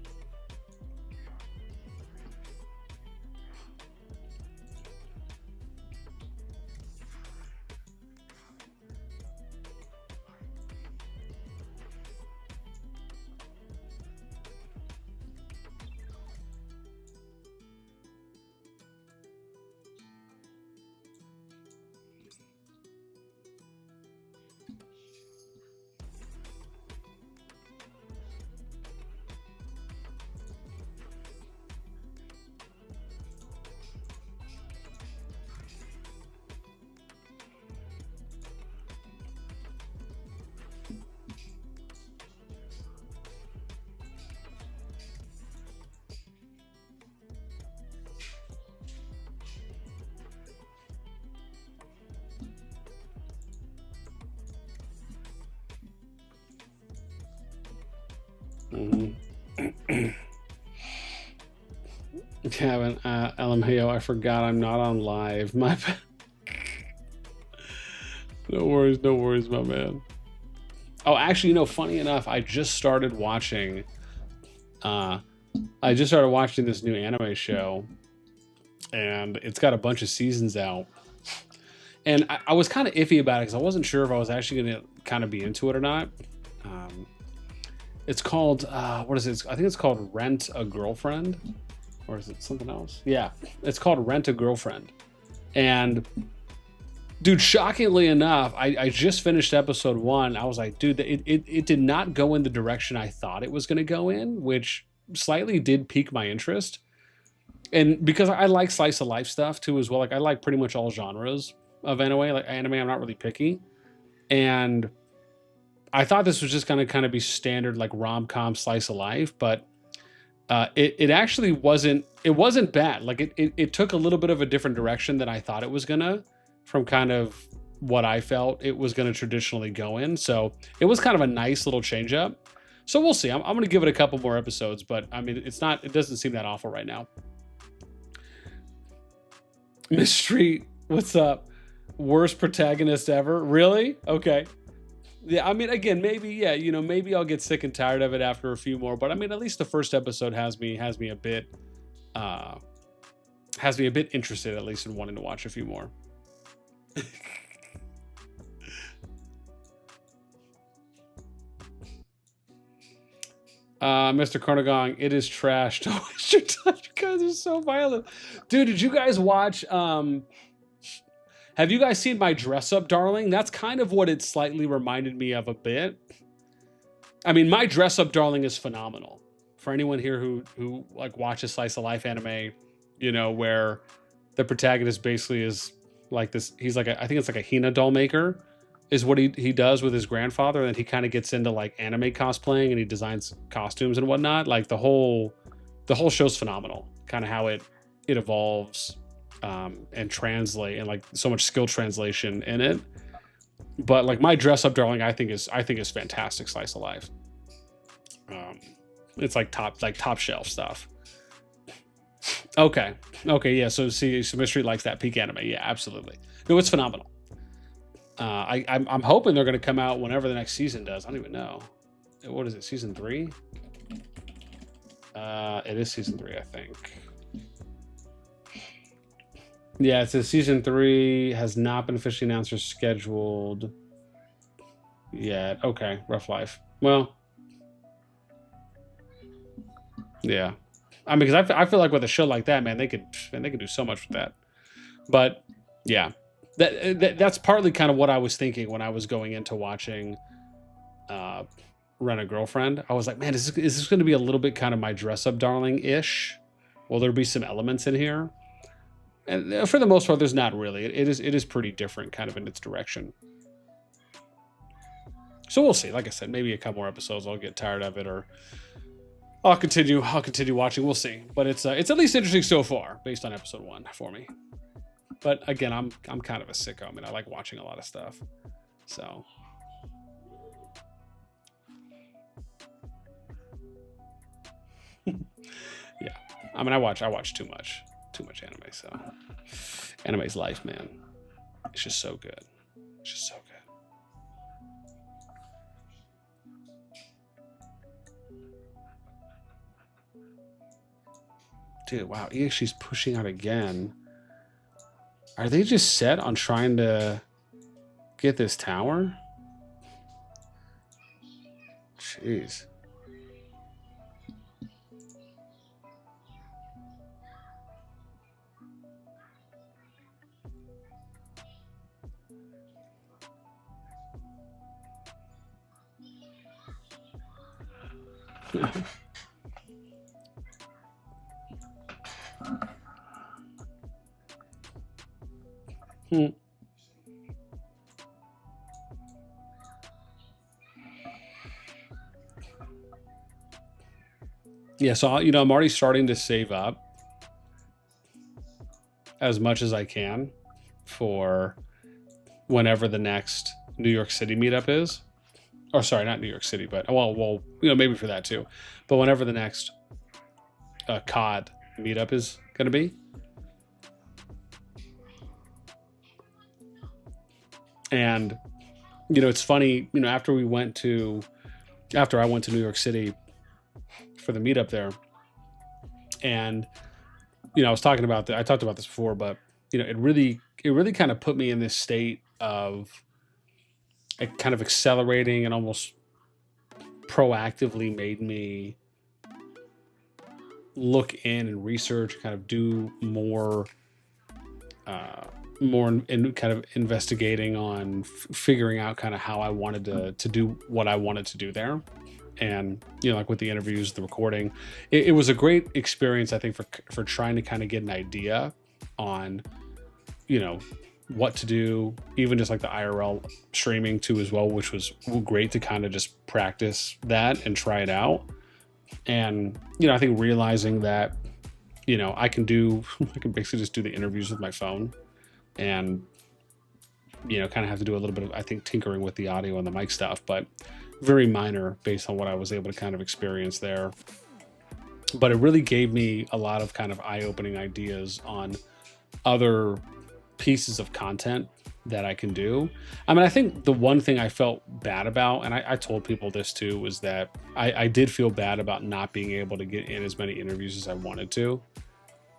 Kevin, LMAO, I forgot I'm not on live. My bad. No worries, my man. Oh, actually, you know, funny enough, I just started watching this new anime show, and it's got a bunch of seasons out. And I was kind of iffy about it because I wasn't sure if I was actually going to kind of be into it or not. It's called, what is it? I think it's called Rent a Girlfriend. Or is it something else? Yeah, it's called Rent a Girlfriend. And Dude, shockingly enough, I just finished episode 1. I was like, dude, it did not go in the direction I thought it was going to go in, which slightly did pique my interest. And because I like slice of life stuff too as well. Like I like pretty much all genres of anime. Like anime, I'm not really picky. And I thought this was just going to kind of be standard like rom-com slice of life, but it actually wasn't. It wasn't bad. Like it took a little bit of a different direction than I thought it was gonna, from kind of what I felt it was gonna traditionally go in. So it was kind of a nice little change up. So we'll see. I'm gonna give it a couple more episodes, but I mean, it's not. It doesn't seem that awful right now. Miss Street, what's up? Worst protagonist ever? Really? Okay. Yeah, I mean, again, maybe, yeah, you know, maybe I'll get sick and tired of it after a few more, but I mean, at least the first episode has me a bit interested, at least in wanting to watch a few more. Mr. Carnagong, it is trash. Don't waste your time. You guys are so violent. Dude, did you guys watch have you guys seen My Dress Up Darling? That's kind of what it slightly reminded me of a bit. I mean, My Dress Up Darling is phenomenal. For anyone here who like watches slice of life anime, you know, where the protagonist basically is like this, he's like I think it's like a Hina doll maker is what he does with his grandfather, and he kind of gets into like anime cosplaying and he designs costumes and whatnot. Like the whole show's phenomenal. Kind of how it evolves. And translate, and like so much skill translation in it. But like My Dress Up Darling, I think is fantastic slice of life. It's like top shelf stuff. Okay, yeah. So Mystery likes that peak anime. Yeah, absolutely. No, it's phenomenal. I'm hoping they're going to come out whenever the next season does. I don't even know. What is it? Season 3? It is season 3, I think. Yeah, it says season 3 has not been officially announced or scheduled yet. Okay, rough life. Well, yeah. I mean, because I feel like with a show like that, man, they could do so much with that. But yeah, that's partly kind of what I was thinking when I was going into watching Rent a Girlfriend. I was like, man, is this going to be a little bit kind of My Dress Up Darling-ish? Will there be some elements in here? And for the most part, there's not really. It is pretty different kind of in its direction. So we'll see. Like I said, maybe a couple more episodes I'll get tired of it, or I'll continue watching. We'll see. But it's at least interesting so far based on episode 1 for me. But again, I'm kind of a sicko. I mean, I like watching a lot of stuff. So yeah. I mean, I watch too much anime, so anime's life, man. It's just so good. It's just so good. Dude, wow, EXG's pushing out again. Are they just set on trying to get this tower? Jeez. Yeah, so you know, I'm already starting to save up as much as I can for whenever the next New York City meetup is. Or sorry, not New York City, but well, you know, maybe for that too. But whenever the next COD meetup is going to be. And you know, it's funny, you know, after I went to New York City for the meetup there, and you know, I talked about this before, but you know, it really kind of put me in this state of kind of accelerating, and almost proactively made me look in and research, kind of do more more in kind of investigating on figuring out kind of how I wanted to do what I wanted to do there. And, you know, like with the interviews, the recording, it was a great experience, I think, for trying to kind of get an idea on, you know, what to do, even just like the IRL streaming too as well, which was great to kind of just practice that and try it out. And, you know, I think realizing that, you know, I can basically just do the interviews with my phone, and, you know, kind of have to do a little bit of, I think, tinkering with the audio and the mic stuff, but very minor based on what I was able to kind of experience there. But it really gave me a lot of kind of eye-opening ideas on other pieces of content that I can do. I mean, I think the one thing I felt bad about, and I told people this too, was that I did feel bad about not being able to get in as many interviews as I wanted to.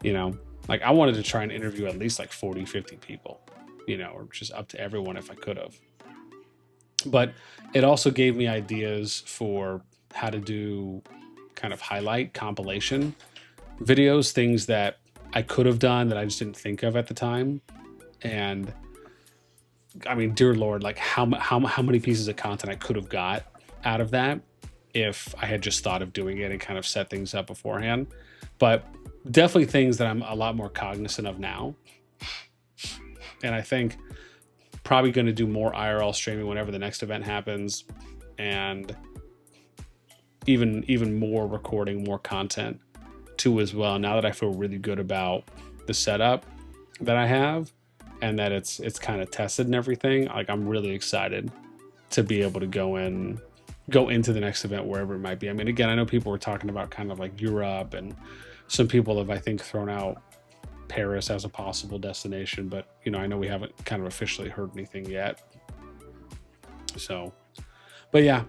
You know, like I wanted to try and interview at least like 40, 50 people, you know, or just up to everyone if I could have. But it also gave me ideas for how to do kind of highlight compilation videos, things that I could have done that I just didn't think of at the time. And I mean, dear Lord, like how many pieces of content I could have got out of that if I had just thought of doing it and kind of set things up beforehand. But definitely things that I'm a lot more cognizant of now. And I think probably going to do more IRL streaming whenever the next event happens, and even more recording more content too as well, now that I feel really good about the setup that I have and that it's kind of tested and everything. Like I'm really excited to be able to go into the next event wherever it might be. I mean, again, I know people were talking about kind of like Europe, and some people have, I think, thrown out Paris as a possible destination, but you know, I know we haven't kind of officially heard anything yet. So, but yeah,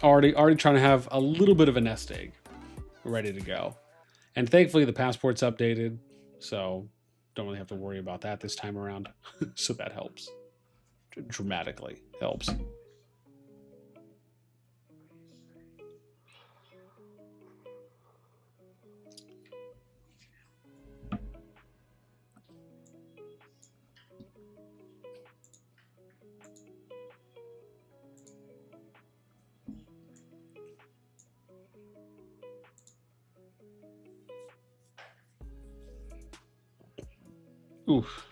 already trying to have a little bit of a nest egg ready to go. And thankfully the passport's updated, so don't really have to worry about that this time around. So that helps. Dramatically helps. Oof.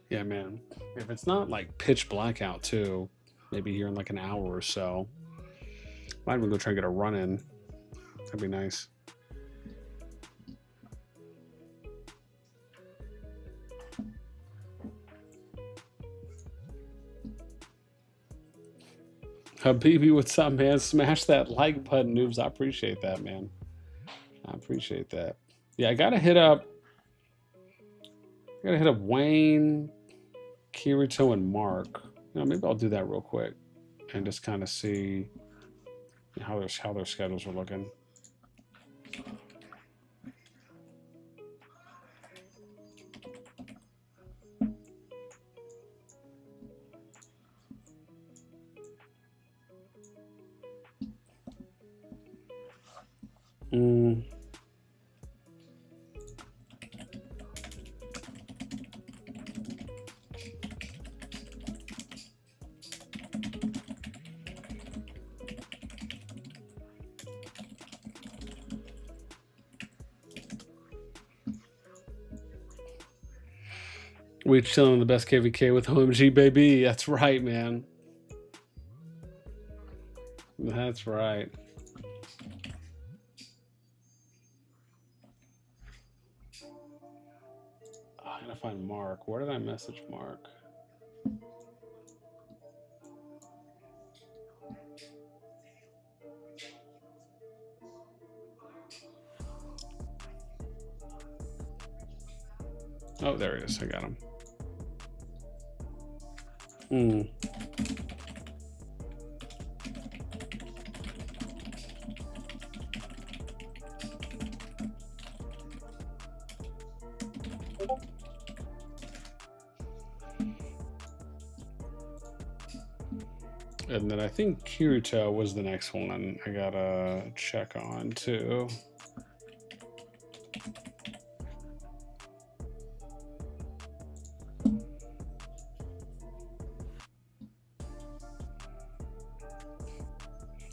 Yeah, man. If it's not like pitch blackout too, maybe here in like an hour or so, might even go try and get a run in. That'd be nice. Habibi, what's up, man? Smash that like button, noobs. I appreciate that, man. I appreciate that. Yeah, I gotta hit up Wayne, Kirito, and Mark. You know, maybe I'll do that real quick and just kind of see how their schedules are looking. We chilling on the best KvK with OMG, baby. That's right, man. That's right. I gotta find Mark. Where did I message Mark? Oh, there he is. I got him. And then I think Kirito was the next one I gotta check on too.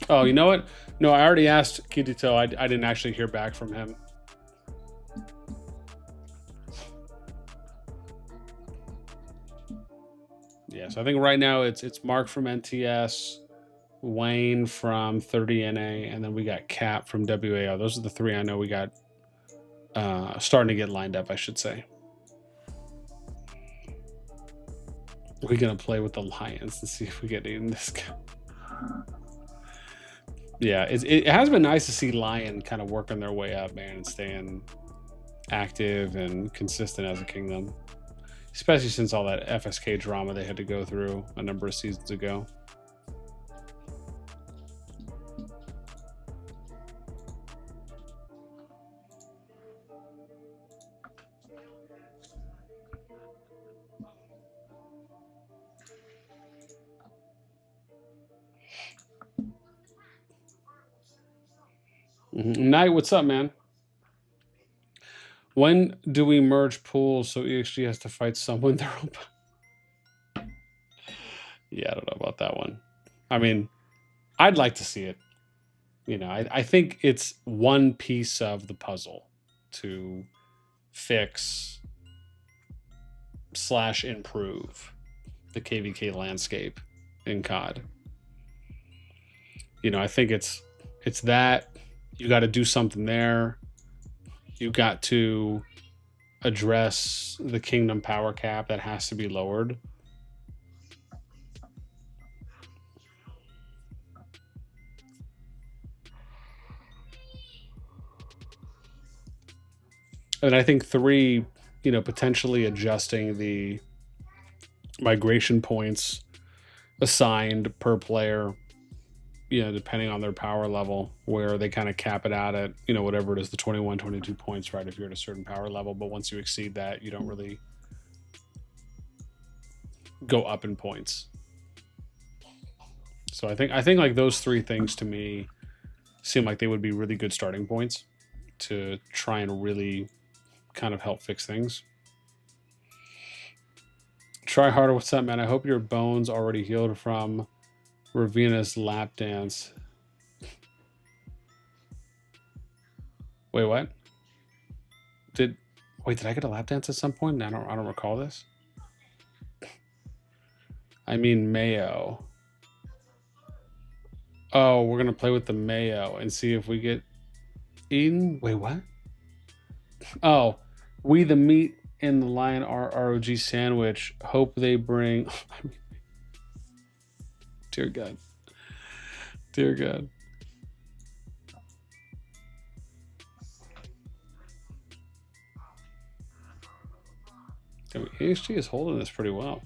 Oh, you know what? No, I already asked Kitito. I didn't actually hear back from him. Yeah, so I think right now it's Mark from NTS, Wayne from 30NA, and then we got Cap from WAO. Those are the three I know we got starting to get lined up, I should say. We're gonna play with the Lions to see if we get in this guy. Yeah, it has been nice to see Lion kind of working their way up, man, and staying active and consistent as a kingdom, especially since all that FSK drama they had to go through a number of seasons ago. Knight, what's up, man? When do we merge pools so EXG has to fight someone their own? Yeah, I don't know about that one. I mean, I'd like to see it. You know, I think it's one piece of the puzzle to fix / improve the KvK landscape in COD. You know, I think it's that you got to do something there. You got to address the kingdom power cap that has to be lowered. And I think 3, you know, potentially adjusting the migration points assigned per player, you know, depending on their power level, where they kind of cap it out at, you know, whatever it is, the 21, 22 points, right? If you're at a certain power level, but once you exceed that, you don't really go up in points. So I think like those 3 things to me seem like they would be really good starting points to try and really kind of help fix things. Try harder. What's up, man? I hope your bones already healed from Ravina's lap dance. Wait, what? Did I get a lap dance at some point? I don't recall this. I mean Mayo. Oh, we're gonna play with the Mayo and see if we get eaten. Wait, what? Oh, we the meat in the Lion ROG sandwich. Hope they bring. Dear God. Dear God. I mean, EXG is holding this pretty well.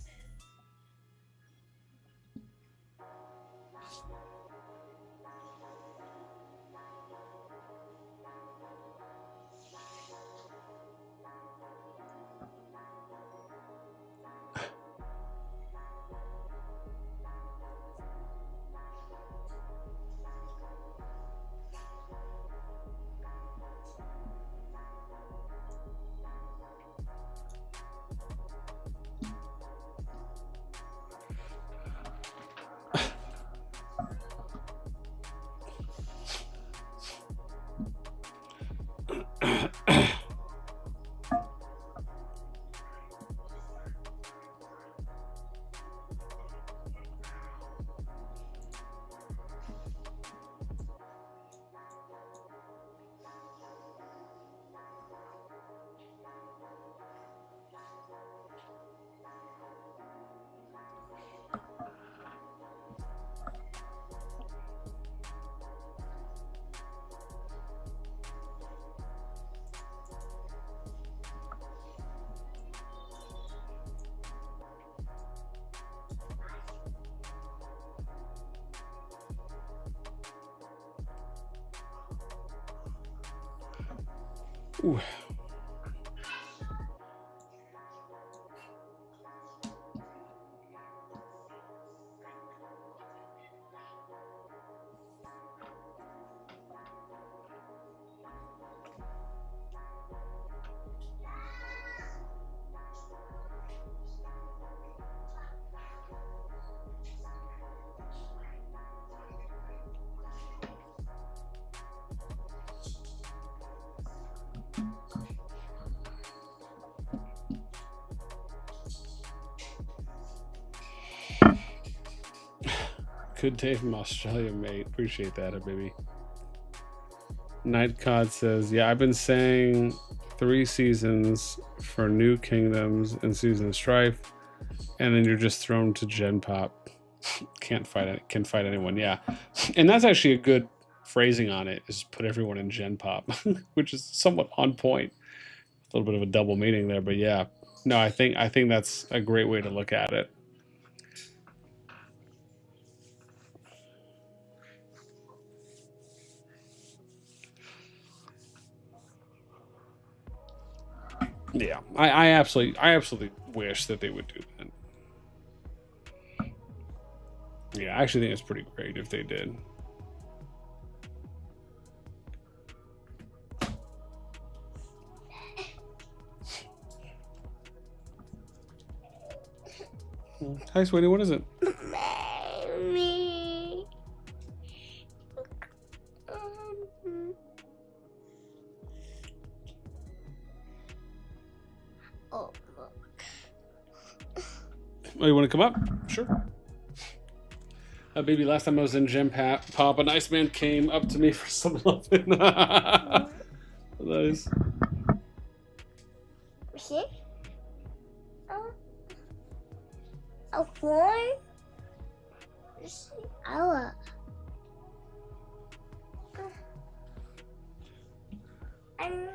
Ooh. Good day from Australia, mate. Appreciate that, baby. Night COD says, yeah, I've been saying 3 seasons for New Kingdoms and Season of Strife, and then you're just thrown to Gen Pop. Can't fight anyone, yeah. And that's actually a good phrasing on it, is put everyone in Gen Pop, which is somewhat on point. A little bit of a double meaning there, but yeah. No, I think that's a great way to look at it. Yeah, I absolutely wish that they would do that. Yeah, I actually think it's pretty great if they did. Hi, sweetie, what is it? Mommy. Oh, look. Oh, you want to come up? Sure. Baby, last time I was in Gen Pop, an Iceman came up to me for some loving. Nice. See? A horn? Oh. I'm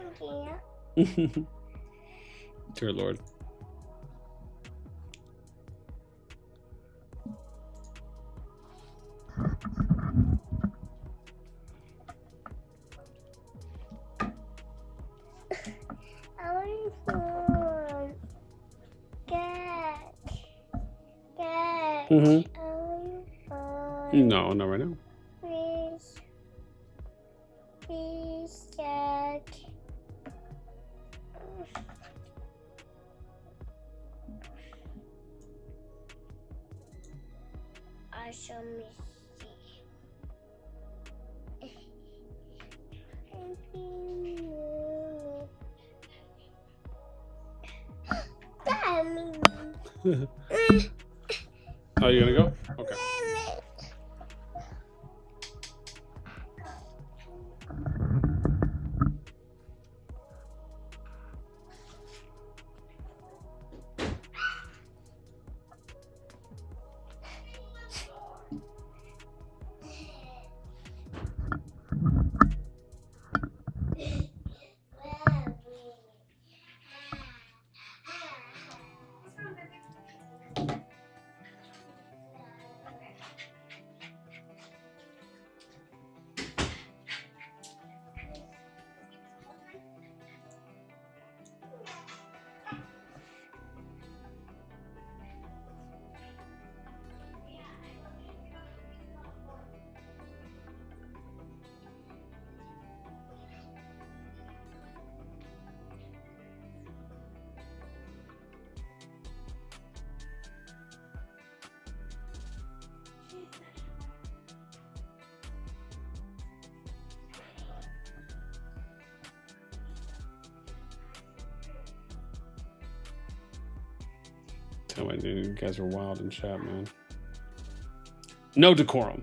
here. Dear Lord. I want phone. Cat. I want phone. No, not right now. Please, cat. I shall miss you. Daddy. Oh, you gonna go? Okay. Tell me, dude, you guys are wild in chat, man. No decorum.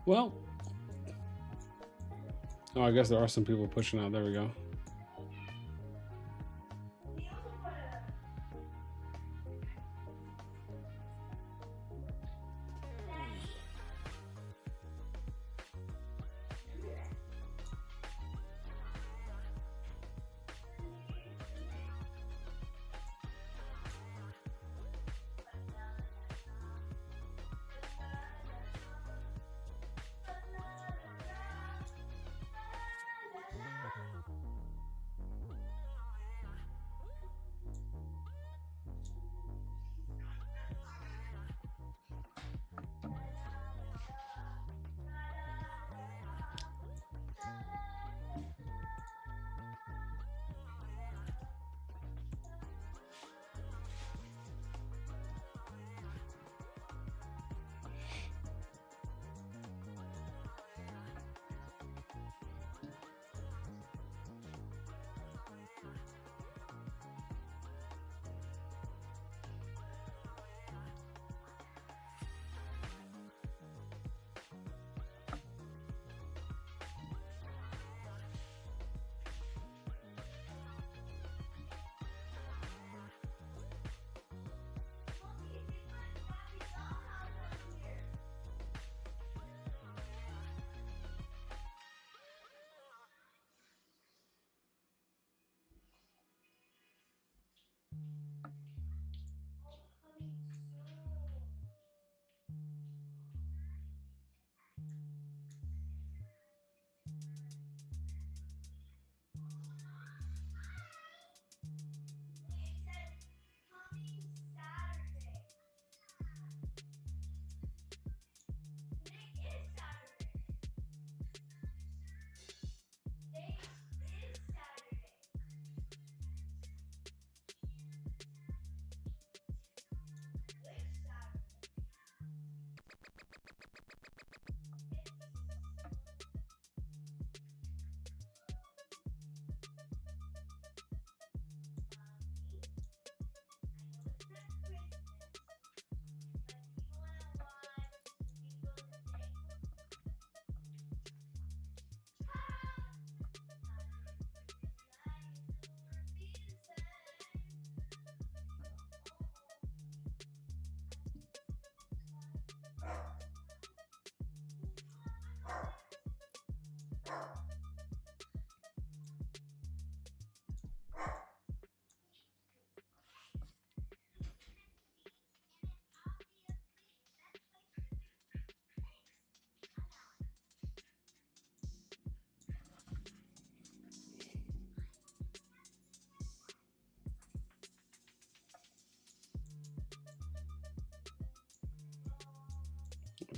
Well, oh, I guess there are some people pushing out. There we go.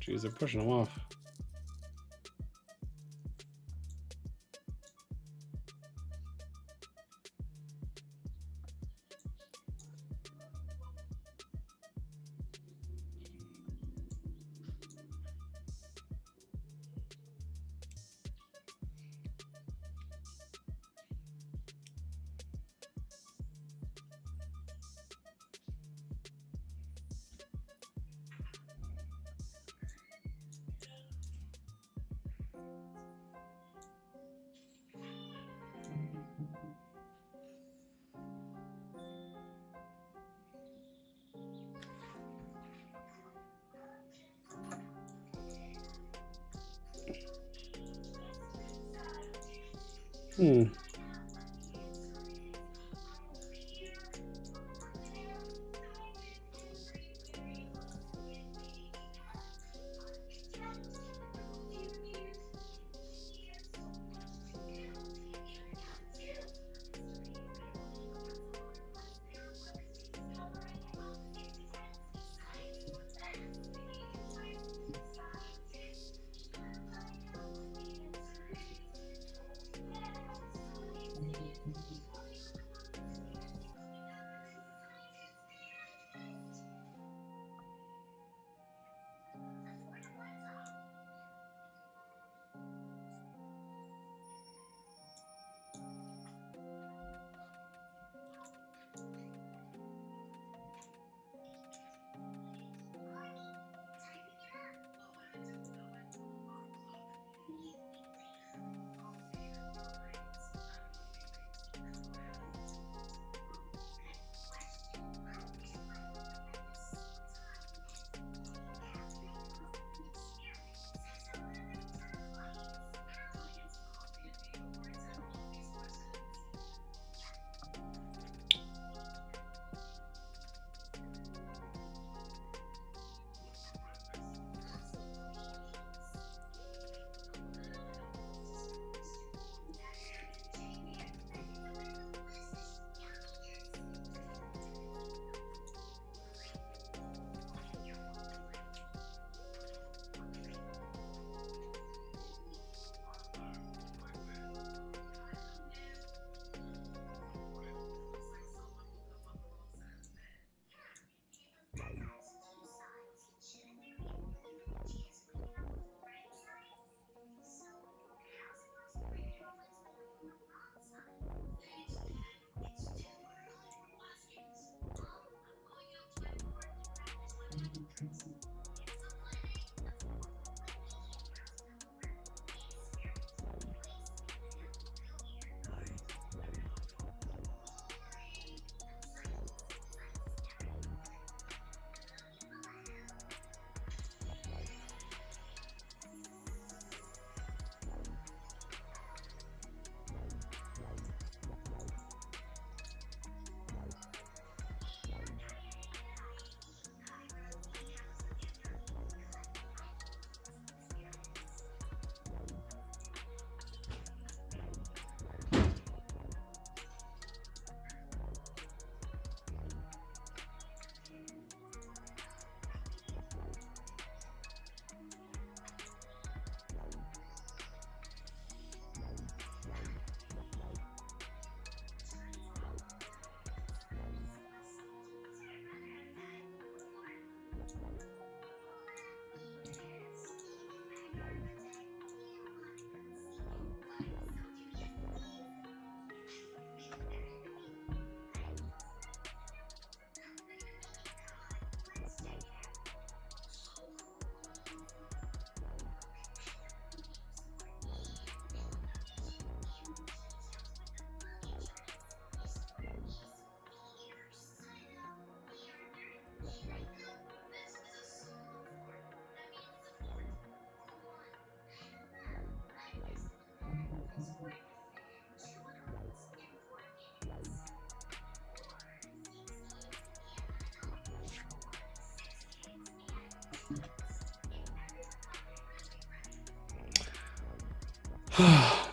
Jeez, they're pushing them off. Hmm.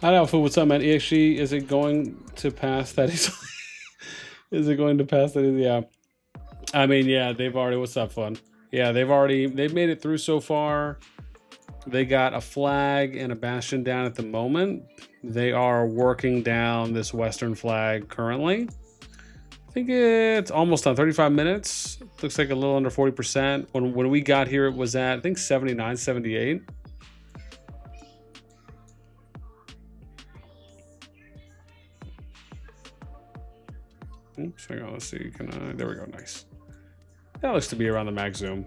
I don't know. What's up, man? EXG, is it going to pass that easily? Is it going to pass that easily? Yeah. I mean, yeah, they've already, what's up, Fun? Yeah, they've made it through so far. They got a flag and a bastion down at the moment. They are working down this western flag currently. I think it's almost on 35 minutes. Looks like a little under 40%. When we got here, it was at, I think, 79, 78. Oops, hang on, let's see. There we go, nice. That looks to be around the mag zoom.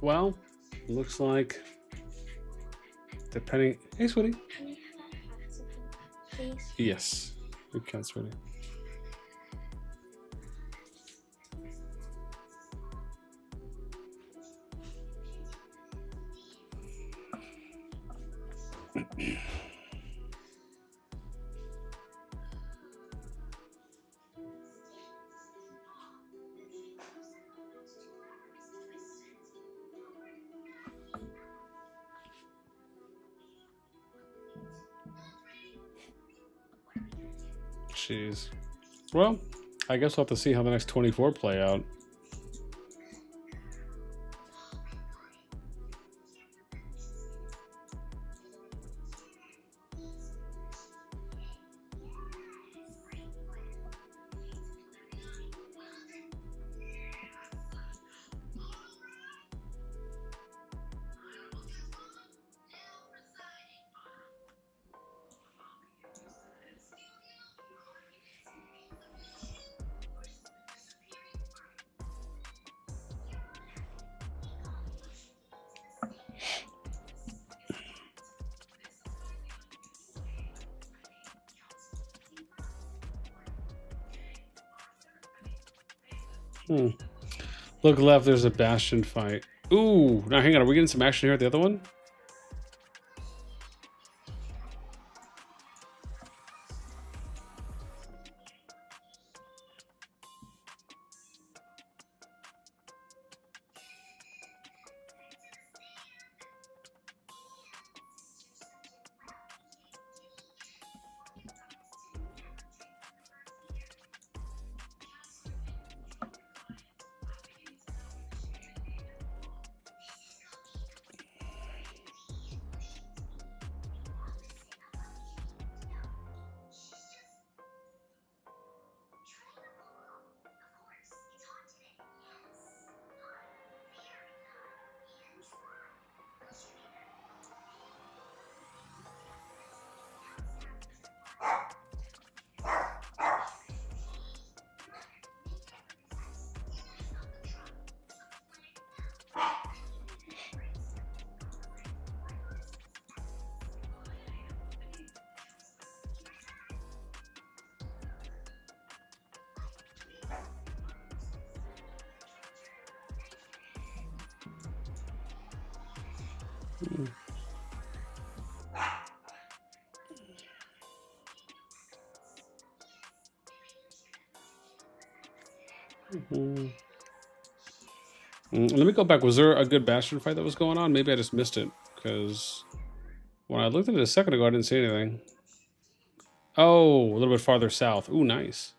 Well, looks like depending. Hey, sweetie. Can you have a half second, please? Yes, we can, sweetie. Jeez. Well, I guess we'll have to see how the next 24 play out. Look left, there's a Bastion fight. Ooh, now hang on, are we getting some action here at the other one? Let me go back. Was there a good Bastion fight that was going on? Maybe I just missed it, because when I looked at it a second ago, I didn't see anything. Oh, a little bit farther south. Ooh, nice.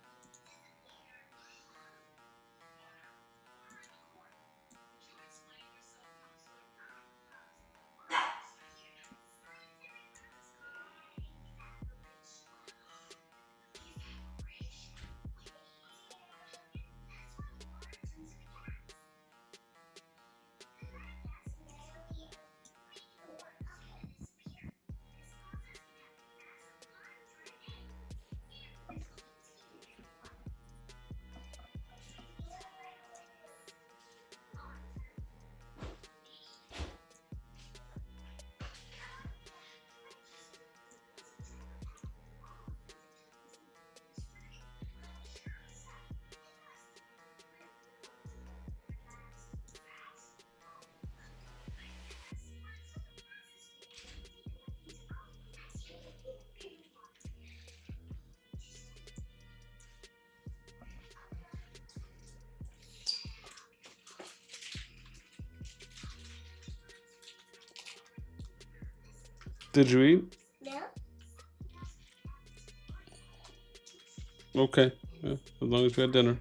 Did you eat? No. Okay. Yeah, as long as we had dinner.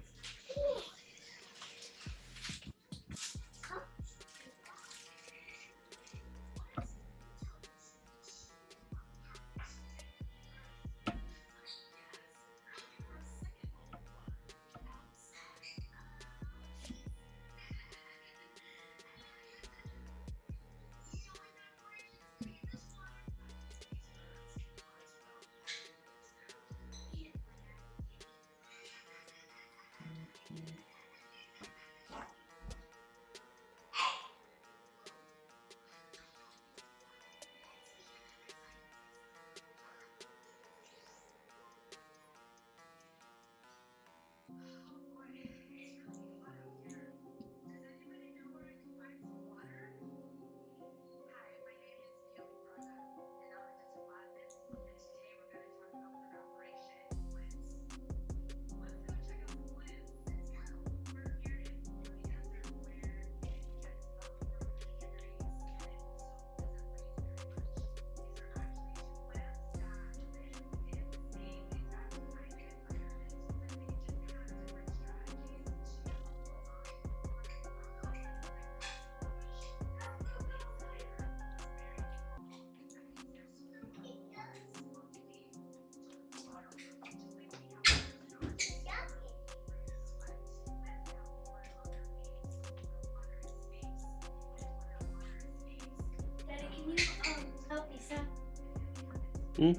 Hmm?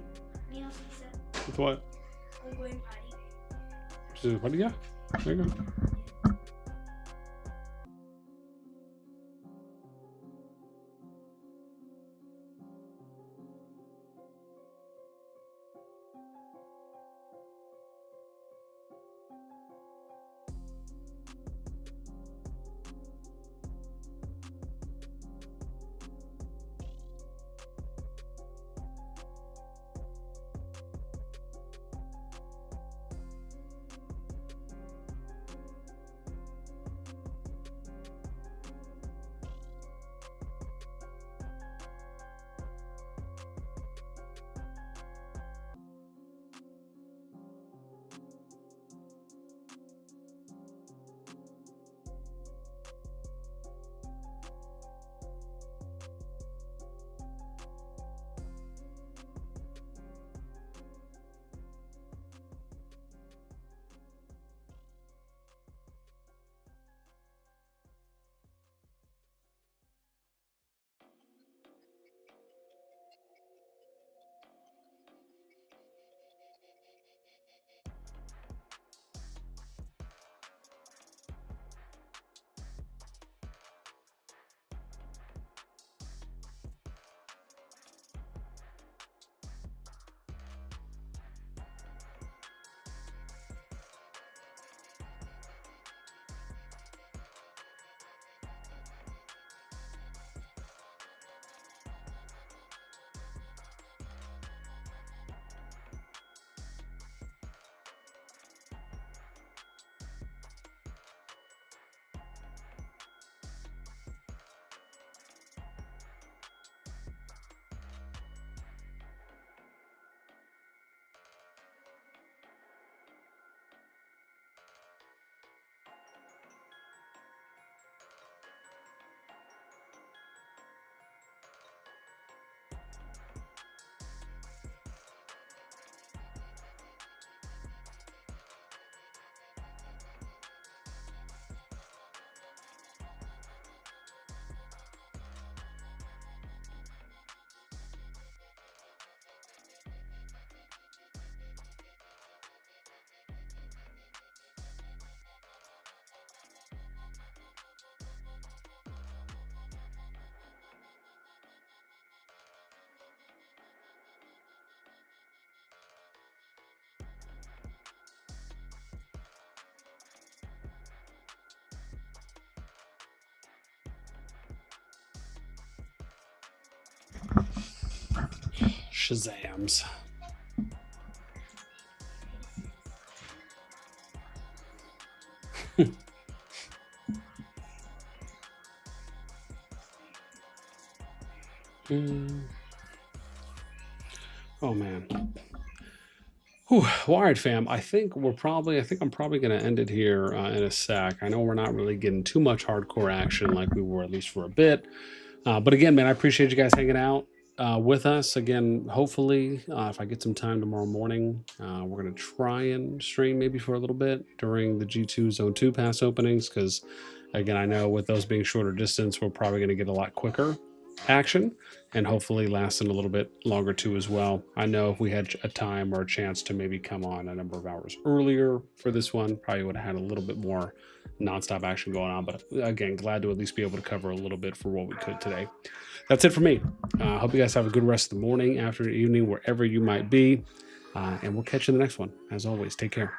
You know, he said, With what? I'm going potty. What do you got? There you go. Shazams. Oh man. Whew. Well, all right, fam. I think I'm probably going to end it here in a sec. I know we're not really getting too much hardcore action like we were, at least for a bit. But again, man, I appreciate you guys hanging out with us. Again, hopefully, if I get some time tomorrow morning, we're going to try and stream maybe for a little bit during the G2 Zone 2 pass openings. Because, again, I know with those being shorter distance, we're probably going to get a lot quicker action and hopefully lasting a little bit longer too as well. I know if we had a time or a chance to maybe come on a number of hours earlier for this one, probably would have had a little bit more nonstop action going on. But again, glad to at least be able to cover a little bit for what we could today. That's it for me. Hope you guys have a good rest of the morning, afternoon, evening, wherever you might be. And we'll catch you in the next one. As always, take care.